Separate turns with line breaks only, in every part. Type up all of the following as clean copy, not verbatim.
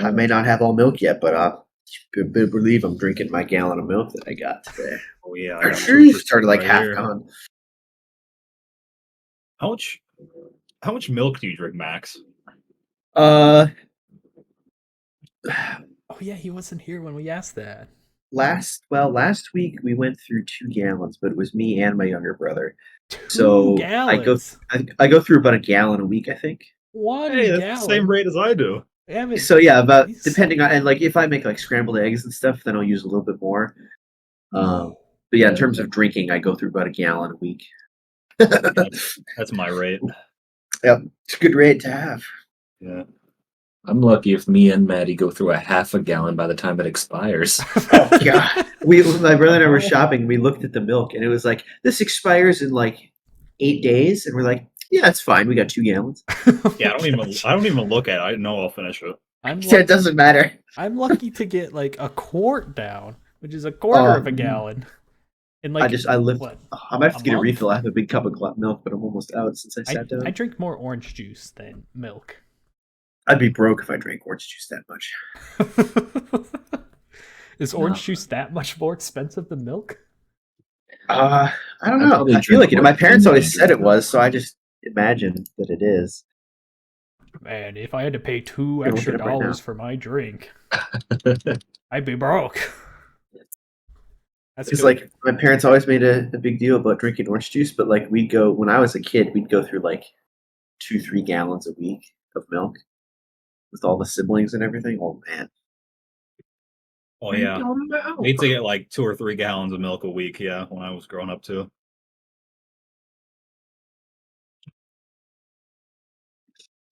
I may not have all milk yet, but you better believe I'm drinking my gallon of milk that I got today.
Oh yeah,
I started like half gone.
How much milk do you drink, Max?
Oh yeah, he wasn't here when we asked that.
Last week we went through 2 gallons, but it was me and my younger brother.
2 gallons.
I go through about a gallon a week, I think.
1
Hey, that's
gallon.
the same rate as I do.
So yeah, about depending on, and like if I make like scrambled eggs and stuff, then I'll use a little bit more. But yeah, in terms of drinking, I go through about a gallon a week.
That's my rate.
Yep, it's a good rate to have.
Yeah.
I'm lucky if me and Maddie go through a half a gallon by the time it expires.
Oh god, my brother and I were shopping. We looked at the milk, and it was like, this expires in like 8 days, and we're like, yeah, it's fine. We got 2 gallons.
Yeah, I don't even look at it. I know I'll finish it.
It doesn't matter.
I'm lucky to get like a quart down, which is a quarter of a gallon. And like
I live.
what,
I might have to get a refill. I have a big cup of milk, but I'm almost out since I sat down.
I drink more orange juice than milk.
I'd be broke if I drank orange juice that much.
Is orange juice that much more expensive than milk?
I don't know. I feel like it. My parents always said it was, so I just imagined that it is.
Man, if I had to pay $2 extra for my drink, I'd be broke.
It's like my parents always made a big deal about drinking orange juice, but like when I was a kid, we'd go through like 2-3 gallons a week of milk with all the siblings and everything. Oh man.
Oh yeah. I need to get like 2 or 3 gallons of milk a week. Yeah, when I was growing up too.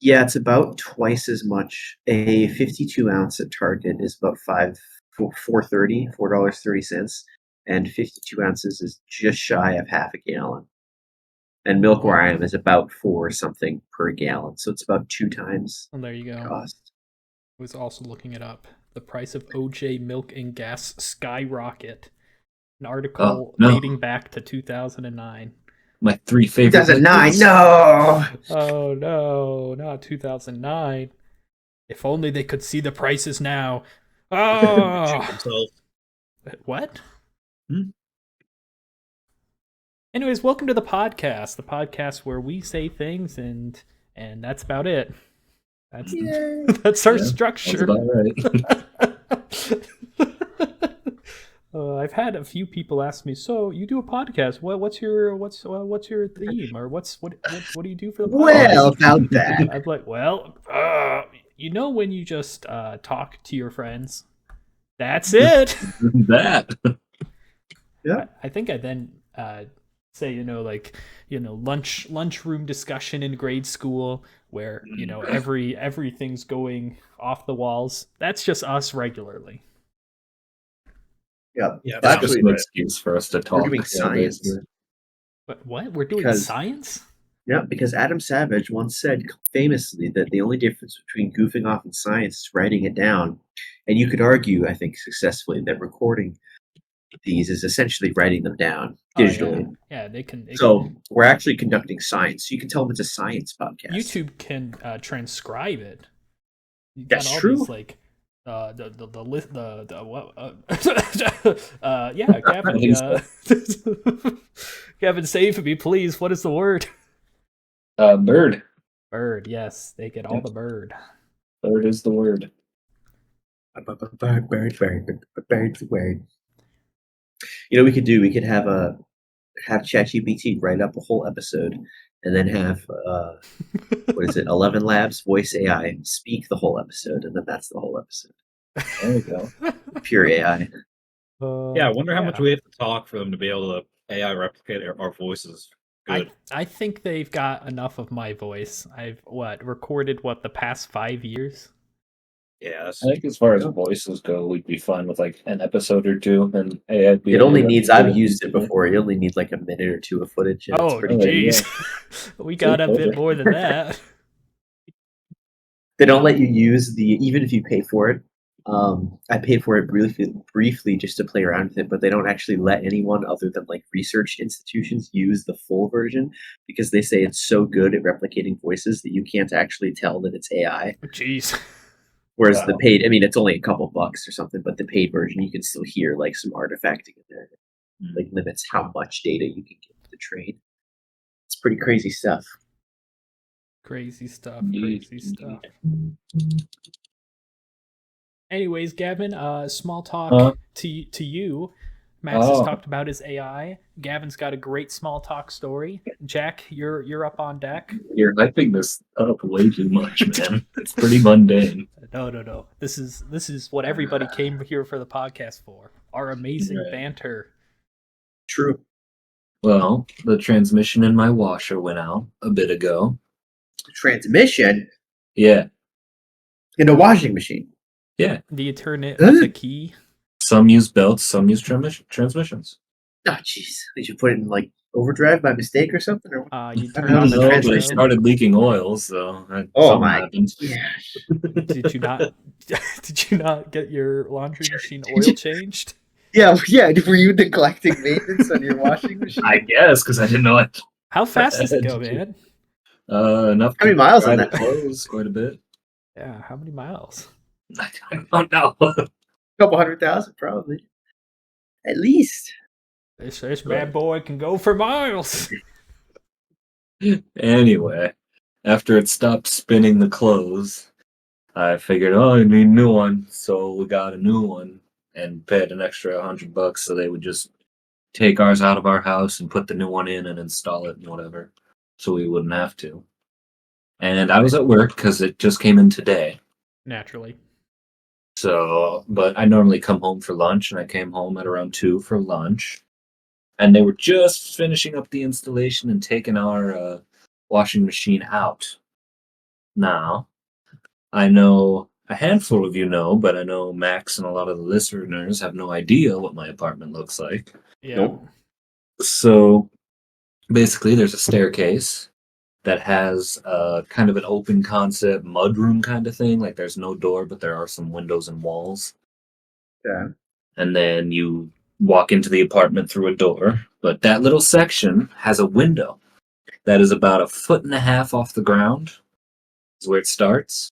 Yeah, it's about twice as much. A 52 ounce at Target is about $4.30, and 52 ounces is just shy of half a gallon. And milk where I am is about 4 something per gallon, so it's about 2 times.
And there you go.
Cost.
I was also looking it up. The price of OJ milk and gas skyrocket. An article dating back to 2009.
My 3 favorite.
2009, no!
Oh no, not 2009. If only they could see the prices now. Oh! What? Anyways, welcome to the podcast where we say things and that's about it. That's our structure.
That's about right.
I've had a few people ask me, so you do a podcast? What's your theme, or what do you do for the podcast?
Well, about that,
I'm like, when you just talk to your friends, that's it.
That.
Yeah.
I think I then say lunchroom discussion in grade school where everything's going off the walls. That's just us regularly.
Yeah,
that's just an excuse for us to talk.
We're doing science.
What? We're doing science?
Yeah, because Adam Savage once said famously that the only difference between goofing off in science is writing it down. And you could argue, I think successfully, that recording these is essentially writing them down digitally.
Yeah, they can.
We're actually conducting science. So you can tell them it's a science podcast.
YouTube can transcribe it.
That's true.
These, like, Gavin. Gavin, save me, please. What is the word?
Bird.
Bird. Yes, they get all the bird.
Bird is the word.
Bird's the word. We could have ChatGPT write up a whole episode, and then have 11 Labs voice AI speak the whole episode, and then that's the whole episode.
There you go.
Pure AI.
Yeah, I wonder how much we have to talk for them to be able to AI replicate our voices. Good.
I think they've got enough of my voice. I've recorded the past 5 years.
Yeah,
I think as far as voices go, we'd be fine with like an episode or 2, and AI.
I've used it before. You only need like a minute or 2 of footage.
Oh, jeez, we got a bit more than that.
They don't let you use even if you pay for it. I paid for it briefly just to play around with it, but they don't actually let anyone other than like research institutions use the full version because they say it's so good at replicating voices that you can't actually tell that it's AI.
Jeez.
Whereas the paid, I mean, it's only a couple bucks or something, but the paid version, you can still hear like some artifacting in there. Like limits how much data you can get to the train. It's pretty crazy stuff.
Crazy stuff. Anyways, Gavin, small talk to you. Max has talked about his AI. Gavin's got a great small talk story. Jack, you're up on deck.
You're hyping this up way too much, man. It's pretty mundane.
No. This is what everybody came here for the podcast for. Our amazing banter.
True.
Well, the transmission in my washer went out a bit ago.
Transmission?
Yeah.
In a washing machine?
Yeah.
Do you turn it with a key?
Some use belts, some use transmissions.
Oh, jeez. Did you put it in, like, overdrive by mistake or something? Or
You
I
turn
don't
on
know,
the
but it
transmission.
It started leaking oil, so
oh my
happened.
gosh.
Did you not get your laundry machine oil changed?
Yeah. Were you neglecting maintenance on your washing machine?
I guess, because I didn't know it.
How fast does it go, man?
Enough.
How many miles
on
on that?
Clothes, quite a bit.
Yeah, how many miles?
I don't know.
A couple 100,000, probably. At least.
This bad boy can go for miles.
Anyway, after it stopped spinning the clothes, I figured, I need a new one. So we got a new one and paid an extra $100 so they would just take ours out of our house and put the new one in and install it and whatever. So we wouldn't have to. And I was at work because it just came in today.
Naturally.
So, but I normally come home for lunch, and I came home at around 2 for lunch. And they were just finishing up the installation and taking our washing machine out. Now, I know a handful of you know, but I know Max and a lot of the listeners have no idea what my apartment looks like.
Yeah.
Nope.
So, basically, there's a staircase that has kind of an open concept mudroom kind of thing. Like there's no door, but there are some windows and walls.
Yeah.
And then you walk into the apartment through a door. But that little section has a window that is about 1.5 feet off the ground. Is where it starts.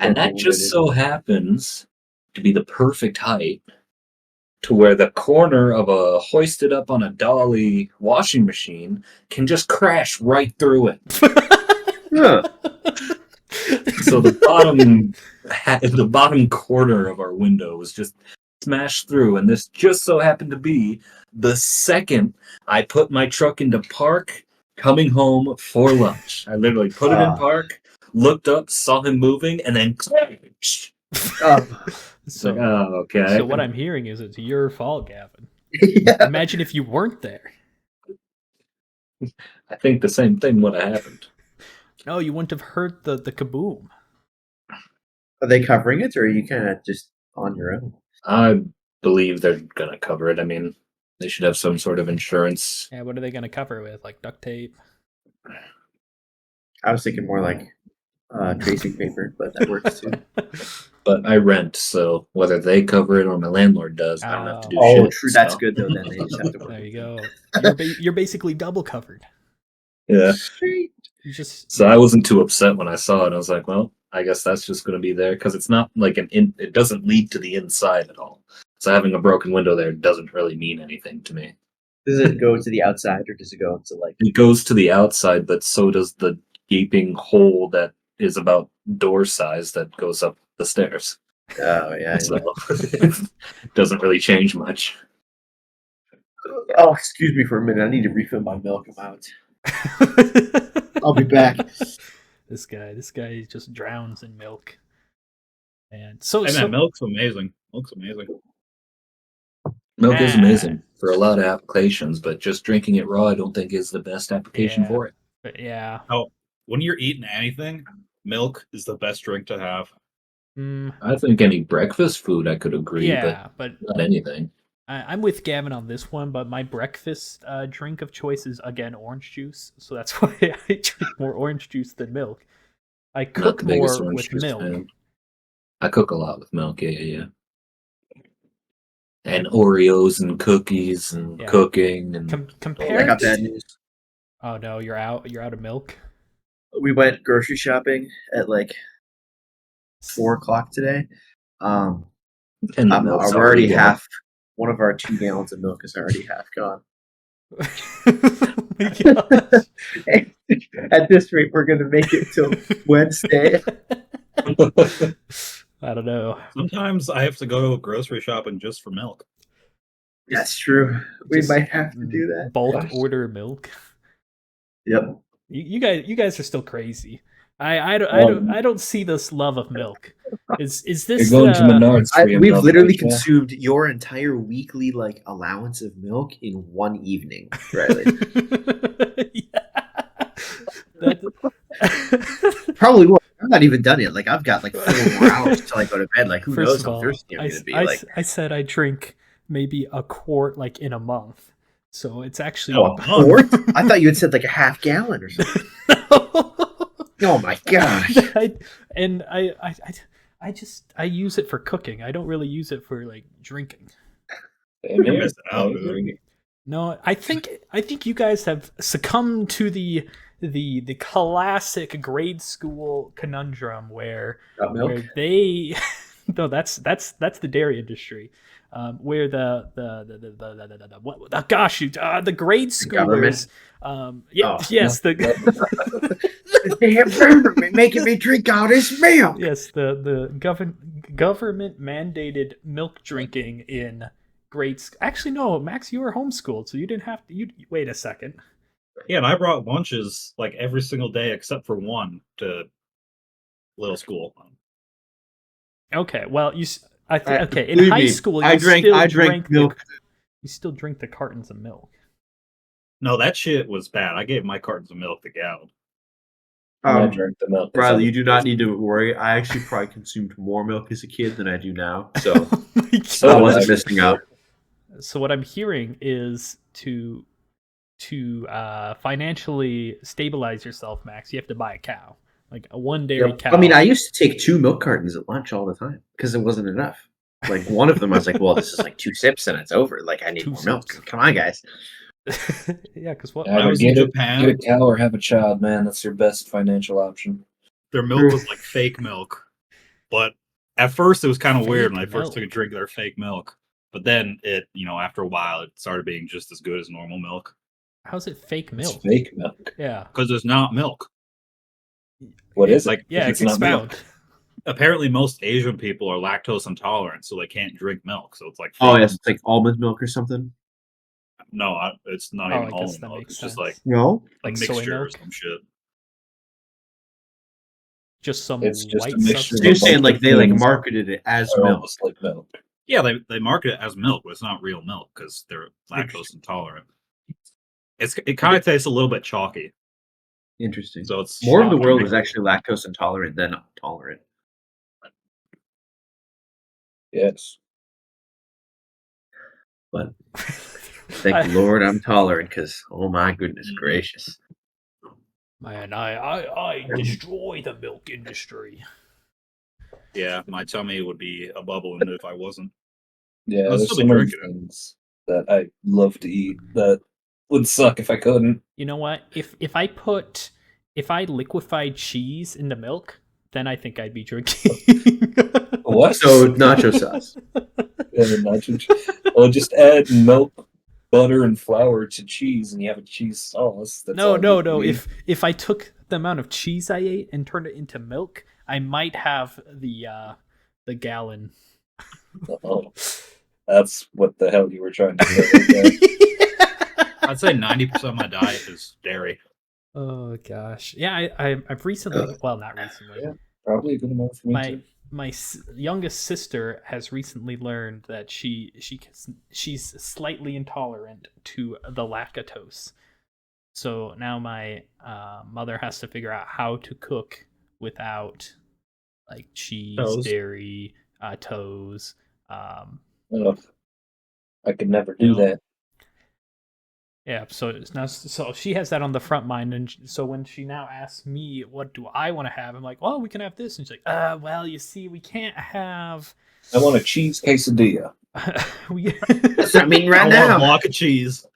And that just so happens to be the perfect height to where the corner of a hoisted up on a dolly washing machine can just crash right through it.
Huh.
So the bottom corner of our window was just smashed through, and this just so happened to be the second I put my truck into park coming home for lunch. I literally put it in park, looked up, saw him moving, and then
So,
okay.
So what I'm hearing is it's your fault, Gavin.
Yeah.
Imagine if you weren't there.
I think the same thing would have happened.
No, you wouldn't have heard the kaboom.
Are they covering it, or are you kind of just on your own?
I believe they're gonna cover it. I mean, they should have some sort of insurance.
Yeah, what are they going to cover it with? Like duct tape?
I was thinking more like tracing paper, but that works too.
But I rent, so whether they cover it or my landlord does, I don't have to do
Oh,
shit.
true.
So.
That's good though. Then they just have to work.
There you go. You're basically double covered.
Yeah.
You just
So I wasn't too upset when I saw it. I was like, well, I guess that's just going to be there because it's not like it doesn't lead to the inside at all. So having a broken window there doesn't really mean anything to me.
Does it go to the outside, or does it go into like?
It goes to the outside, but so does the gaping hole that is about door size that goes up the stairs.
Oh yeah.
So it doesn't really change much.
Oh, excuse me for a minute. I need to refill my milk. I'm out. I'll be back.
This guy just drowns in milk. And
man, milk's amazing. Milk's amazing.
Milk is amazing for a lot of applications, but just drinking it raw, I don't think is the best application for it.
But yeah.
Oh, when you're eating anything, milk is the best drink to have.
I think any breakfast food I could agree,
but
not anything.
I'm with Gavin on this one, but my breakfast drink of choice is, again, orange juice. So that's why I drink more orange juice than milk. I cook more with milk.
Fan. I cook a lot with milk, yeah. And Oreos and cookies and cooking. And
compared
I got bad news.
Oh no, you're out of milk?
We went grocery shopping at like 4 o'clock today.
And the
I'm
milk's
already
gone.
half. One of our 2 gallons of milk is already half gone.
Oh my gosh.
At this rate, we're gonna make it till Wednesday.
I don't know.
Sometimes I have to go grocery shopping just for milk.
That's true. We
Just
might have to do that.
Bulk
Gosh.
order milk.
Yep.
You guys are still crazy. I don't see this love of milk. Is
You're
this
going to Menards for your
We've
milk,
literally
right, Jack?
consumed your entire weekly allowance of milk in one evening, Riley. Probably will. I'm not even done yet. I've got 4 more hours till I go to bed. Who
First
knows
of
how
all,
thirsty I'm gonna be?
I said I drink maybe a quart in a month, so it's actually
a quart? I thought you had said a half gallon or something. Oh my gosh!
I use it for cooking. I don't really use it for drinking.
Same
You're
here.
missing out, dude.
No, I think you guys have succumbed to the classic grade school conundrum where they no, that's the dairy industry, where the grade schoolers yes the
damn government making me drink all this milk.
yes the government mandated milk drinking in grades. Actually, no, Max, you were homeschooled, so you didn't have to. You wait a second.
Yeah, and I brought lunches every single day except for one to little school.
Okay, well, in
believe
high
me,
school,
I drank milk.
You still drink the cartons of milk.
No, that shit was bad. I gave my cartons of milk to Gal.
I drank the milk.
Riley, you do not need to worry. I actually probably consumed more milk as a kid than I do now, so I wasn't missing out.
So what I'm hearing is to financially stabilize yourself, Max, you have to buy a cow, a one dairy cow.
I mean, I used to take 2 milk cartons at lunch all the time because it wasn't enough. One of them, I was like, "Well, this is 2 sips and it's over. I need
2
more milk.
sips.
Come on, guys."
Yeah, because what
I was in Japan.
Get a cow or have a child, man. That's your best financial option.
Their milk was fake milk, but at first it was kind of weird when I
Fake
first
milk.
took a drink of their fake milk. But then it, after a while, it started being just as good as normal milk.
How's it fake milk?
It's fake milk.
Yeah.
Because it's not milk.
What is it?
Yeah,
It's not milk.
expound.
Apparently, most Asian people are lactose intolerant, so they can't drink milk. So it's fake.
Oh yes, it's almond milk or something.
No, it's not
Oh,
even
I guess
almond
that
milk.
makes
It's just
sense.
No.
a
Like soy
mixture or
milk?
some shit.
Just some
It's just a
white
mixture
So
substance.
you're saying
bunch of
they
things
marketed it as
They're
milk?
almost like milk.
Yeah, they market it as milk, but it's not real milk because they're lactose intolerant. It kind of tastes a little bit chalky.
Interesting.
So it's
More of the
not
world
milk.
is actually lactose intolerant than tolerant.
Yes.
But thank the Lord I'm tolerant because, oh my goodness gracious.
Man, I destroy the milk industry.
Yeah, my tummy would be a bubble in it if I wasn't.
Yeah,
I'll
there's
still
so
be
many
drinking it.
things that I love to eat that would suck if I couldn't.
You know what? If I liquefied cheese into milk, then I think I'd be drinking.
What?
So nacho sauce.
Well, just add milk, butter, and flour to cheese, and you have a cheese sauce. That's all
No.
you need.
If I took the amount of cheese I ate and turned it into milk, I might have the gallon.
Oh, that's what the hell you were trying to do. Right there.
I'd say 90% of my diet is dairy.
Oh gosh, yeah. I've recently, well, not recently.
Yeah. Probably a good amount for me too.
My youngest sister has recently learned that she's slightly intolerant to the lactose. So now my mother has to figure out how to cook without cheese,
Toes.
dairy, toes.
Ugh. I could never do that.
Yeah, so she has that on the front mind, and so when she now asks me, "What do I want to have?" I'm like, "Well, we can have this," and she's like, well, you see, we can't have."
I want a cheese quesadilla.
That's what I mean
I
right
want a
now.
block of cheese.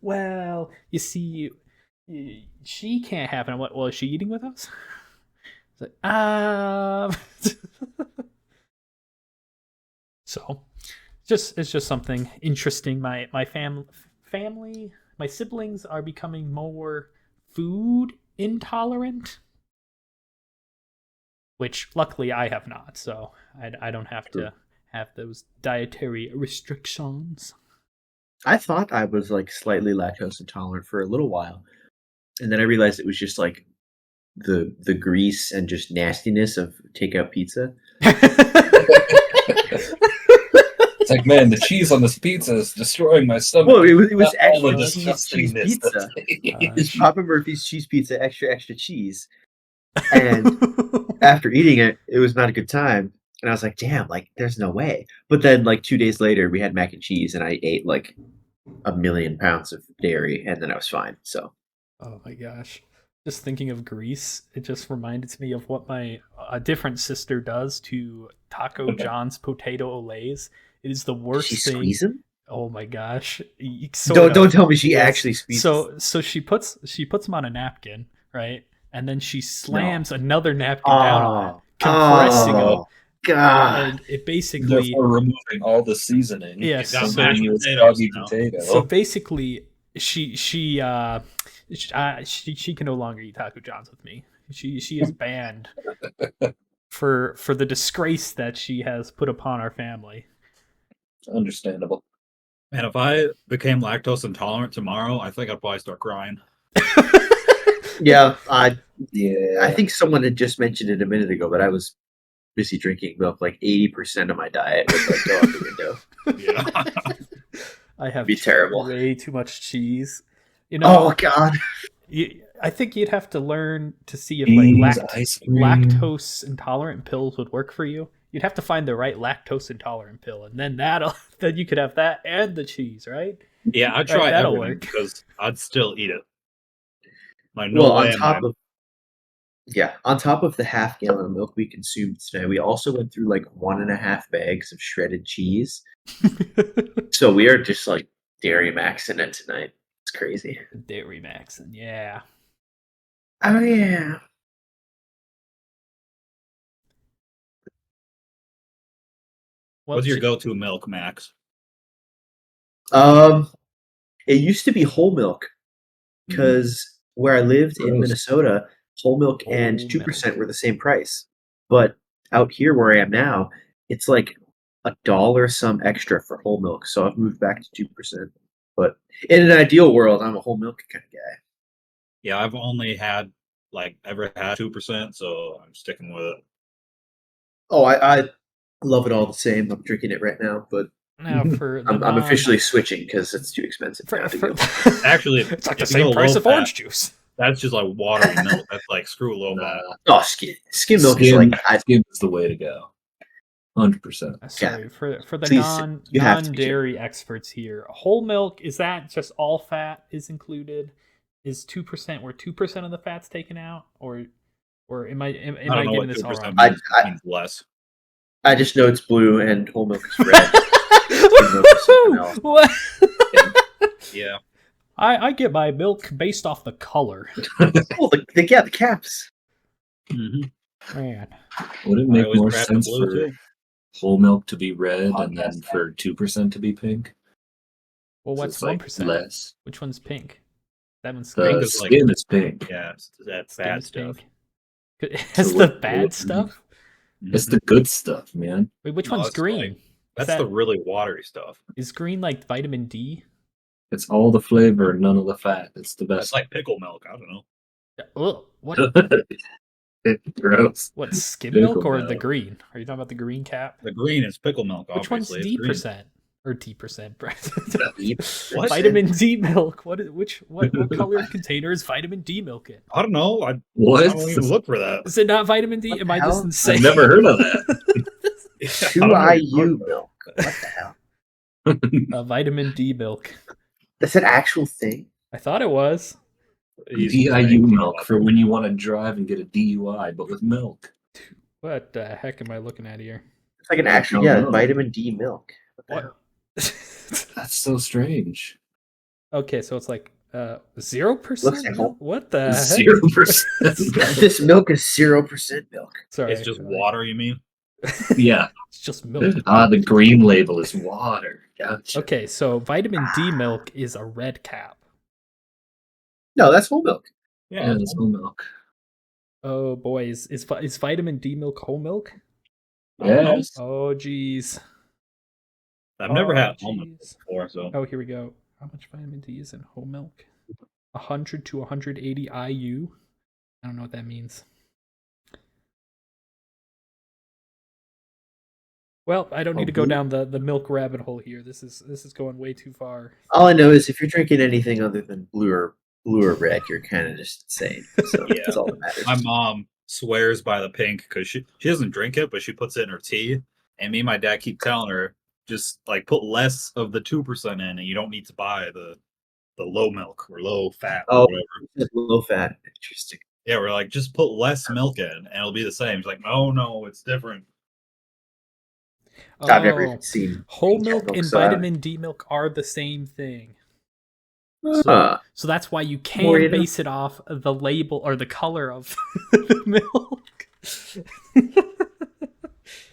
Well, you see, she can't have it. I'm like, well, is she eating with us? It's like, So, it's just something interesting. My family, my siblings are becoming more food intolerant, which luckily I have not. So I don't have to have those dietary restrictions.
I thought I was like slightly lactose intolerant for a little while, and then I realized it was just like the grease and just nastiness of takeout pizza.
It's like, man, the cheese on this pizza is destroying my stomach.
Well, it was
Not all the
actually cheese
disgustingness
pizza.
that they
It's
use.
Papa Murphy's cheese pizza, extra cheese. And after eating it, it was not a good time. And I was like, damn, like there's no way. But then like 2 days later, we had mac and cheese, and I ate like 1,000,000 pounds of dairy, and then I was fine. So
Oh my gosh. Just thinking of grease, it just reminded me of what my a different sister does to Taco John's potato olays. It is the
did
worst
she
thing.
squeeze them?
Oh my gosh.
Don't tell me she
Yes.
actually squeezes.
So she puts them on a napkin, right? And then she slams another napkin down on it,
Oh,
compressing them.
oh, God.
And it basically
Therefore, removing all the seasoning.
Yes,
got
and
so-
giving you a
potatoes
soggy
now.
potato.
so basically she can no longer eat Taco John's with me. She is banned for the disgrace that she has put upon our family.
Understandable.
And if I became lactose intolerant tomorrow, I think I'd probably start crying.
Yeah, I
Yeah.
think someone had just mentioned it a minute ago, but I was busy drinking milk. Like 80% of my diet would like go out the window.
Yeah.
I have
Be terrible.
way too much cheese. You know,
Oh God.
I think you'd have to learn to see if
Cheese,
like
ice cream.
lactose intolerant pills would work for you. You'd have to find the right lactose intolerant pill, and then then you could have that and the cheese, right?
Yeah, I'd try
that'll
everything
work.
because I'd still eat it. Like, no
Well,
way
on
am
top
I-
of on top of the half gallon of milk we consumed today, we also went through like 1.5 bags of shredded cheese. So we are just like dairy maxing it tonight. It's crazy.
Dairy Maxin, yeah.
Oh yeah.
Well,
What's your go-to milk, Max?
It used to be whole milk because where I lived in
Gross.
Minnesota, whole milk and
Whole
2%
milk.
were the same price. But out here where I am now, it's like $1 some extra for whole milk. So I've moved back to 2%. But in an ideal world, I'm a whole milk kind of guy.
Yeah, I've only had ever had 2%, so I'm sticking with it.
Oh, I love it all the same. I'm drinking it right now, but
Now for the
I'm officially switching because it's too expensive now to go.
Actually,
it's like the
if you go
same price
low
of
fat,
orange juice.
That's just like watery milk. That's like screw low fat.
Oh, skim milk is
Skim,
like
skim is the way to go. 100%.
Sorry for the
Please, you have to be
non-dairy experts here. Whole milk, is that just all fat is included? Is 2% where 2% of the fat's taken out, or am I
I
am
don't
I
know
getting
what
this all
2%
wrong?
means.
I-
Means less.
I just know it's blue and whole milk is red. Skim milk is something else.
What?
Yeah.
I get my milk based off the color.
Oh, the caps.
Mm-hmm.
Man,
Would it
I
make
always
more
grab the
sense
blue
for
too.
whole milk to be red and then
Podcast
for 2% to be pink?
well,
So
what's
it's like
1%?
less.
Which one's pink? That one's
The
Pink is like-
skin is pink.
Yeah, it's that
Skin
bad
is
stuff.
pink. It's
So
the
what-
bad
what-
stuff.
It's the good stuff, man.
Wait, which
No,
one's
it's
green?
like-
Is
That's
that-
the really watery stuff.
Is green like vitamin D?
It's all the flavor, none of the fat. It's the
That's
best.
like pickle milk. I don't know.
Ugh, what?
Gross.
What, skim
Pickle
milk or the
milk.
green? Are you talking about the green cap?
The green is pickle milk.
Which one's
Obviously. It's
D
green.
percent or D percent?
What?
Vitamin D milk. What color container is vitamin D milk in?
I don't know. I
What?
don't even look for that.
Is it not vitamin D?
What
Am
the
I just
hell?
insane?
I've never heard of that.
2IU milk. What the hell?
Vitamin D milk.
That's an actual thing.
I thought it was.
DIU milk for when you want to drive and get a DUI, but with milk.
What the heck am I looking at here?
It's like an actual
don't know.
vitamin D milk. What the
What?
hell?
That's so strange.
Okay, so it's like 0%?
Looks like whole-
What the heck?
0%.
This milk is 0% milk.
Sorry,
It's just water, you mean?
Yeah.
It's just milk.
The green label is water. Gotcha.
Okay, so vitamin D milk is a red cap.
No, that's whole milk.
Yeah, there's no milk.
Oh boy, is vitamin D milk whole milk?
Yes.
Oh geez.
I've never
Oh,
had almond
jeez.
before, so
Oh, here we go. How much vitamin D is in whole milk? 100 to 180 IU. I don't know what that means. Well, I don't need to go down the milk rabbit hole here. This is going way too far.
All I know is if you're drinking anything other than blue or red, you're kind of just insane. So
Yeah.
that's all that matters.
my mom swears by the pink because she doesn't drink it, but she puts it in her tea. And me and my dad keep telling her just like put less of the 2% in, and you don't need to buy the low milk or low fat or
Oh.
whatever.
It's low fat. Interesting.
Yeah, we're like just put less milk in, and it'll be the same. She's like, oh no, it's different.
I've never
Oh,
even seen
whole milk and
milks,
vitamin D milk are the same thing.
Ah.
So that's why you can
More, you know?
base it off the label or the color of the milk.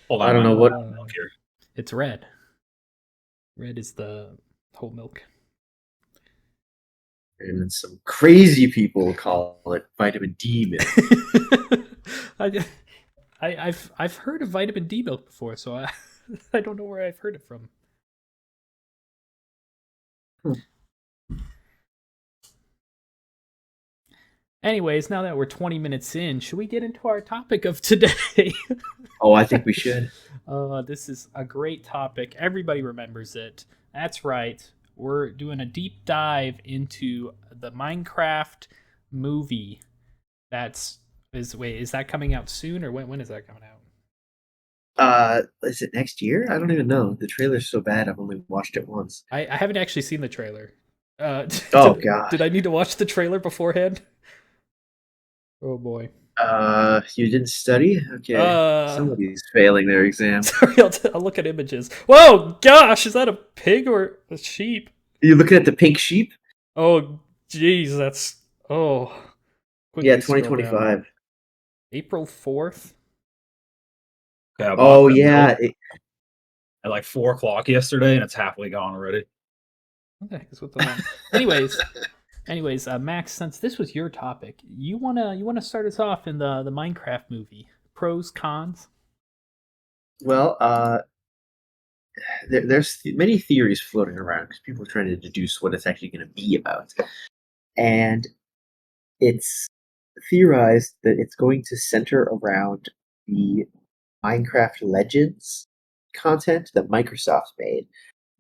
Hold on,
I don't know
I'm
what-
gonna milk here.
It's red. Red is the whole milk.
And then some crazy people call it vitamin D milk.
I've heard of vitamin D milk before, so I don't know where I've heard it from. Anyways, now that we're 20 minutes in, should we get into our topic of today?
Oh, I think we should.
This is a great topic. Everybody remembers it. That's right. We're doing a deep dive into the Minecraft movie. Is that coming out soon, or when is that coming out?
Is it next year? I don't even know. The trailer's so bad. I've only watched it once.
I haven't actually seen the trailer.
Oh,
did,
God.
Did I need to watch the trailer beforehand? Oh boy.
You didn't study? Okay. Somebody's failing their exam.
Sorry, I'll look at images. Whoa, gosh, is that a pig or a sheep?
Are you looking at the pink sheep?
Oh, jeez, that's Quickly
Yeah,
scroll down.
2025.
April 4th.
Okay, I bought
Oh,
the
yeah.
milk at like 4:00 yesterday, and it's halfway gone already.
What the heck is with the one? Anyways, Max, since this was your topic, you wanna start us off in the Minecraft movie. Pros, cons.
Well, there's many theories floating around because people are trying to deduce what it's actually going to be about. And it's theorized that it's going to center around the Minecraft Legends content that Microsoft made.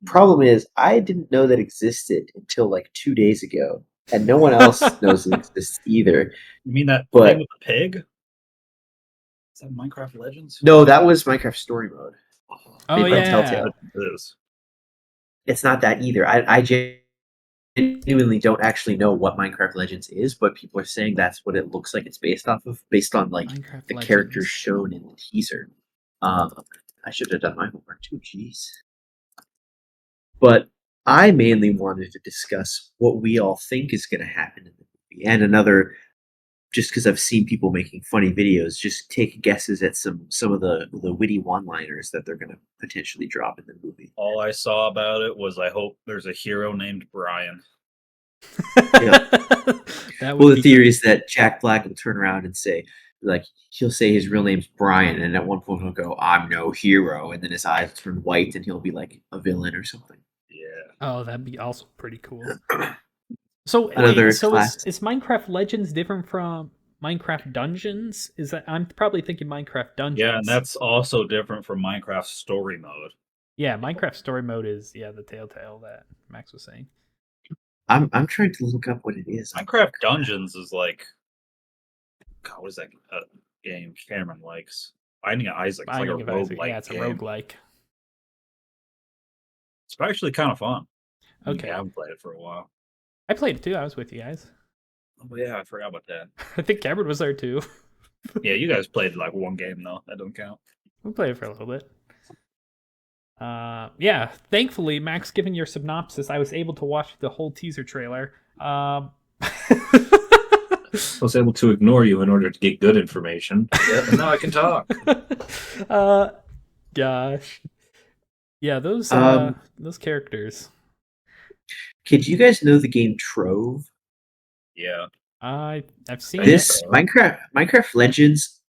Problem is, I didn't know that existed until like 2 days ago, and no one else knows it exists either.
You mean that
But-
thing with the pig? Is that Minecraft Legends?
No, that was Minecraft Story Mode.
Oh
Made by
yeah.
Telltale.
It is.
It's not that either. I genuinely don't actually know what Minecraft Legends is, but people are saying that's what it looks like it's based off of, based on like
Minecraft
the
Legends.
characters shown in the teaser. I should have done my homework too, jeez. But I mainly wanted to discuss what we all think is going to happen in the movie, and another, just because I've seen people making funny videos, just take guesses at some of the witty one-liners that they're going to potentially drop in the movie.
All I saw about it was I hope there's a hero named Brian.
That would
Well, the
be
theory is that Jack Black will turn around and say, like, he'll say his real name's Brian, and at one point he'll go, "I'm no hero," and then his eyes turn white, and he'll be like a villain or something.
Yeah.
Oh, that'd be also pretty cool. So,
Another
is
class.
Minecraft Legends different from Minecraft Dungeons? Is that I'm probably thinking Minecraft Dungeons?
Yeah, and that's also different from Minecraft Story Mode.
Yeah, Minecraft Story Mode is the Telltale that Max was saying.
I'm trying to look up what it is.
Minecraft Dungeons is like, God, what is that game Cameron likes? Binding of Isaac. It's like a
Binding of Isaac.
roguelike
Yeah, it's a
game.
roguelike.
It's actually kind of fun.
Okay.
I haven't played it for a while.
I played it too. I was with you guys.
Oh yeah, I forgot about that.
I think Cameron was there too.
Yeah, you guys played like one game though. That don't count.
We played it for a little bit. Yeah, thankfully, Max, given your synopsis, I was able to watch the whole teaser trailer, Um,
I was able to ignore you in order to get good information.
Yep.
And now I can talk.
Gosh, yeah,
Um,
those characters.
Kid, you guys know the game Trove?
Yeah.
I've seen it.
This Minecraft Legends,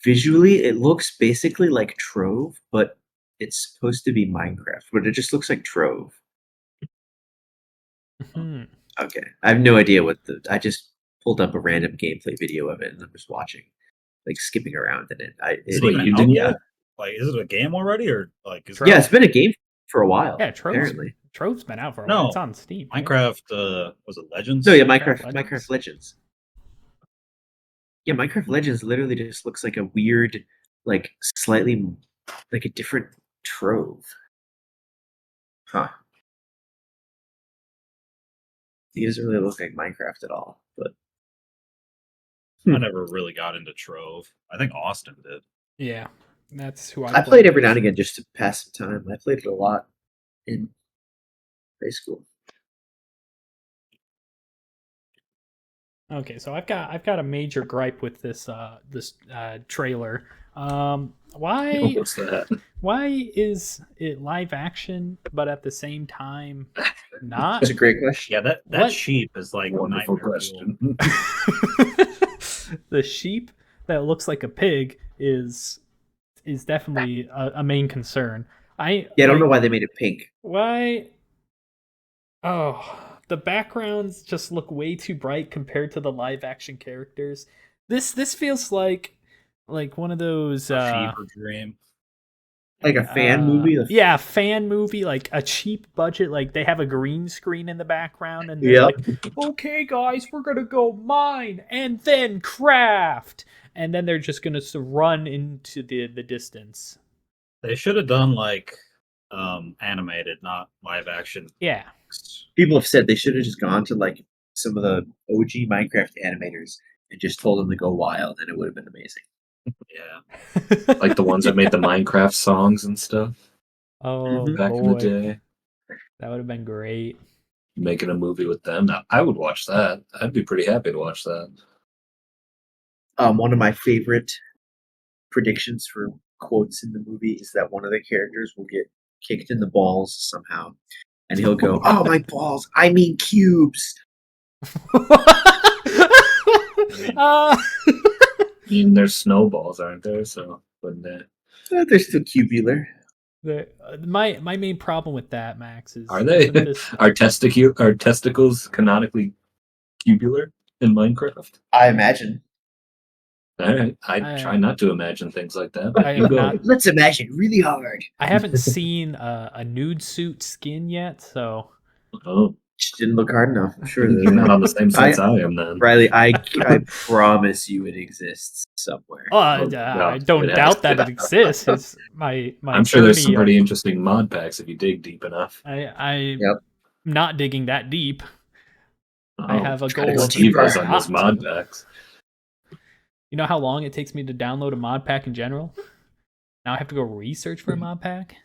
visually, it looks basically like Trove, but it's supposed to be Minecraft, but it just looks like Trove.
Mhm.
Okay, I have no idea what I just pulled up a random gameplay video of it and I'm just watching, like skipping around in it.
Is it
Wait,
even
you
out
didn't-
yet? Like, is it a game already, or like is
Yeah, it's been a game for a while.
Yeah,
apparently.
Trove's been out for a while.
No.
It's on Steam. right?
Minecraft? Was it Legends?
No, yeah,
Minecraft
Minecraft Legends. Yeah, Minecraft Legends literally just looks like a weird, like slightly, like a different Trove. Huh. He doesn't really look like Minecraft at all, but
I never really got into Trove. I think Austin did.
Yeah, that's who
I played every now and again just to pass the time. I played it a lot in high school.
Okay, so I've got a major gripe with this trailer. Why
What's that?
why is it live action but at the same time not?
That's a great question.
Yeah, that
What?
sheep is like
Wonderful
nightmare
question.
The sheep that looks like a pig is definitely a main concern. I
don't know why they made it pink.
why. Oh, the backgrounds just look way too bright compared to the live action characters. This feels like one of those
Fever Dream.
Like a fan movie.
Yeah, fan movie, like a cheap budget. Like they have a green screen in the background, and they're
Yep.
like, "Okay, guys, we're gonna go mine and then craft," and then they're just gonna run into the distance.
They should have done like animated, not live action.
Yeah,
People have said they should have just gone to like some of the OG Minecraft animators and just told them to go wild, and it would have been amazing.
Yeah.
Like the ones that made the Minecraft songs and stuff
Oh
Mhm.
back
boy,
in the day.
that would have been great.
Making a movie with them. Now, I would watch that. I'd be pretty happy to watch that.
One of my favorite predictions for quotes in the movie is that one of the characters will get kicked in the balls somehow, and he'll go, "Oh, my balls! I mean cubes."
Uh,
I mean, there's snowballs, aren't there? So, wouldn't that?
They're still cubular.
my main problem with that, Max, is
Are they?
isn't this-
Are testicles canonically cubular in Minecraft?
I imagine.
All right, I try not to imagine things like that.
I
You
am
go.
not-
Let's imagine really hard.
I haven't seen a nude suit skin yet, so
Oh,
Just didn't look hard enough. I'm sure
you're not
there's
on the same sense I am then.
Riley, I promise you it exists somewhere.
I
no,
don't
it has
doubt
to.
that it exists. It's my
I'm sure there's some
journey
pretty
of-
interesting mod packs if you dig deep enough.
I'm
Yep.
not digging that deep. I
Oh,
have a
try to
goal
go
of
deeper on those
not
mod
to.
packs.
You know how long it takes me to download a mod pack in general? Now I have to go research for a mod pack.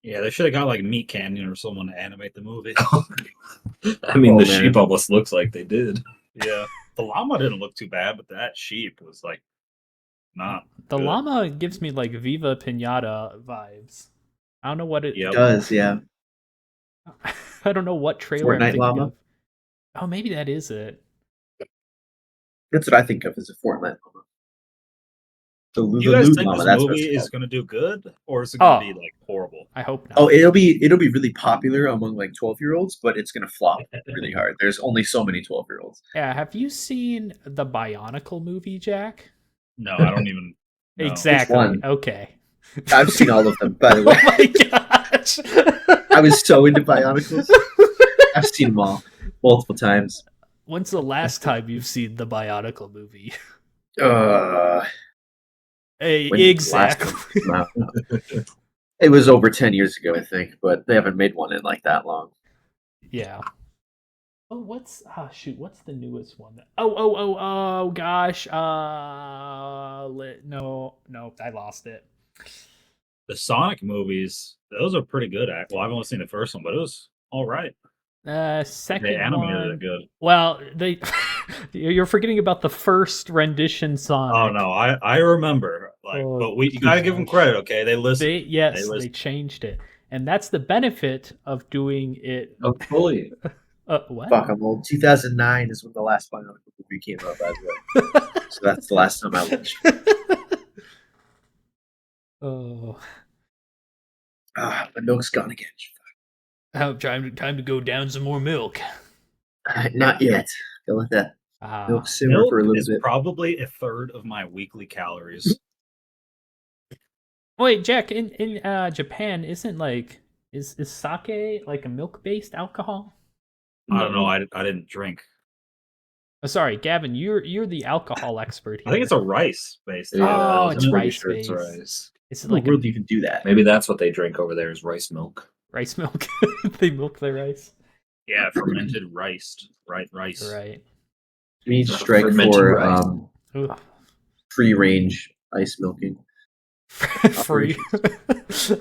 Yeah, they should have got like Meat Canyon or someone to animate the movie.
I mean,
Oh,
the
man.
sheep almost looks like they did.
Yeah. The llama didn't look too bad, but that sheep was like not.
The
good.
llama gives me like Viva Pinata vibes. I don't know what it
Yep.
It does, yeah.
I don't know what trailer I'm
Fortnite
thinking
llama?
of. Oh, maybe that is it.
That's what I think of as a Fortnite llama. The
You guys
lewd
think
llama,
this
that's what
movie
it's
is
called.
going to do good, or is it going to be like horrible?
I hope not.
Oh, it'll be really popular among like 12-year-olds, but it's gonna flop really hard. There's only so many 12-year-olds.
Yeah, have you seen the Bionicle movie, Jack?
No, I don't even. know.
Exactly.
one?
Okay.
I've seen all of them, by the
Oh
way.
my gosh.
I was so into Bionicles. I've seen them all multiple times.
When's the last time you've seen the Bionicle movie? Hey,
When did the
exactly.
last one come out? It was over 10 years ago, I think, but they haven't made one in like that long.
Yeah. Oh, what's what's the newest one? Oh gosh. No, I lost it.
The Sonic movies, those are pretty good. Well, I've only seen the first one, but it was all right.
Second
They animated
one.
it good.
Well, they you're forgetting about the first rendition Sonic.
Oh no, I remember. Like,
Oh,
but you gotta give them
gosh.
credit, okay? They listened.
They
listened.
changed it, and that's the benefit of doing it.
Oh, fully.
What?
Fuck, I'm old. 2009 is when the last Bionicle movie came out, by the way. So that's the last time I watched.
Oh,
Ah, my milk's gone again.
time to go down some more milk.
Not yet. Gotta let that milk simmer
Milk
for a little
is
bit.
probably a third of my weekly calories.
Wait, Jack, in Japan, isn't like is sake like a milk based alcohol?
I don't know. I didn't drink.
Oh, sorry, Gavin, you're the alcohol expert here.
I think it's a rice based.
Oh, it's
I'm pretty
rice
sure it's
based.
rice.
It's
How in the
like
world do you even do that?
Maybe that's what they drink over there is rice milk.
rice milk. They milk their rice.
Yeah, fermented rice. Rice.
Right.
We need to strike
Fermented
for
rice.
Ugh.
free range ice milking.
Free.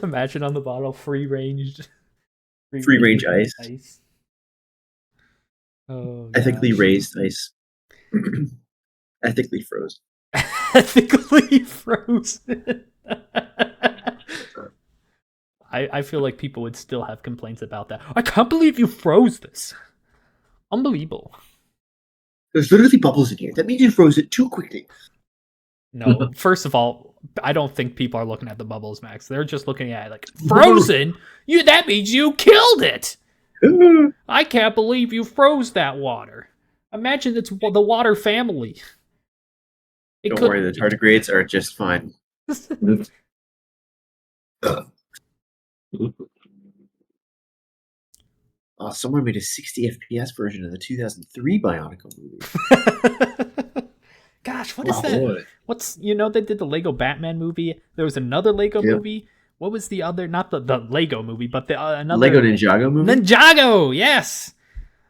Imagine on the bottle, free range
ice.
Oh,
Ethically
gosh.
raised ice. Ethically frozen.
Ethically frozen. I feel like people would still have complaints about that. I can't believe you froze this. Unbelievable.
There's literally bubbles in here. That means you froze it too quickly.
No, first of all, I don't think people are looking at the bubbles, Max. They're just looking at it like frozen. That means you killed it. I can't believe you froze that water. Imagine it's the water family.
Don't worry, the tardigrades are just fine. Someone made a 60 FPS version of the 2003 Bionicle movie.
Gosh, what is that?
Boy.
What's they did the Lego Batman movie. There was another Lego movie. What was the other? Not the Lego movie, but the another
Lego Ninjago movie.
Ninjago. Yes,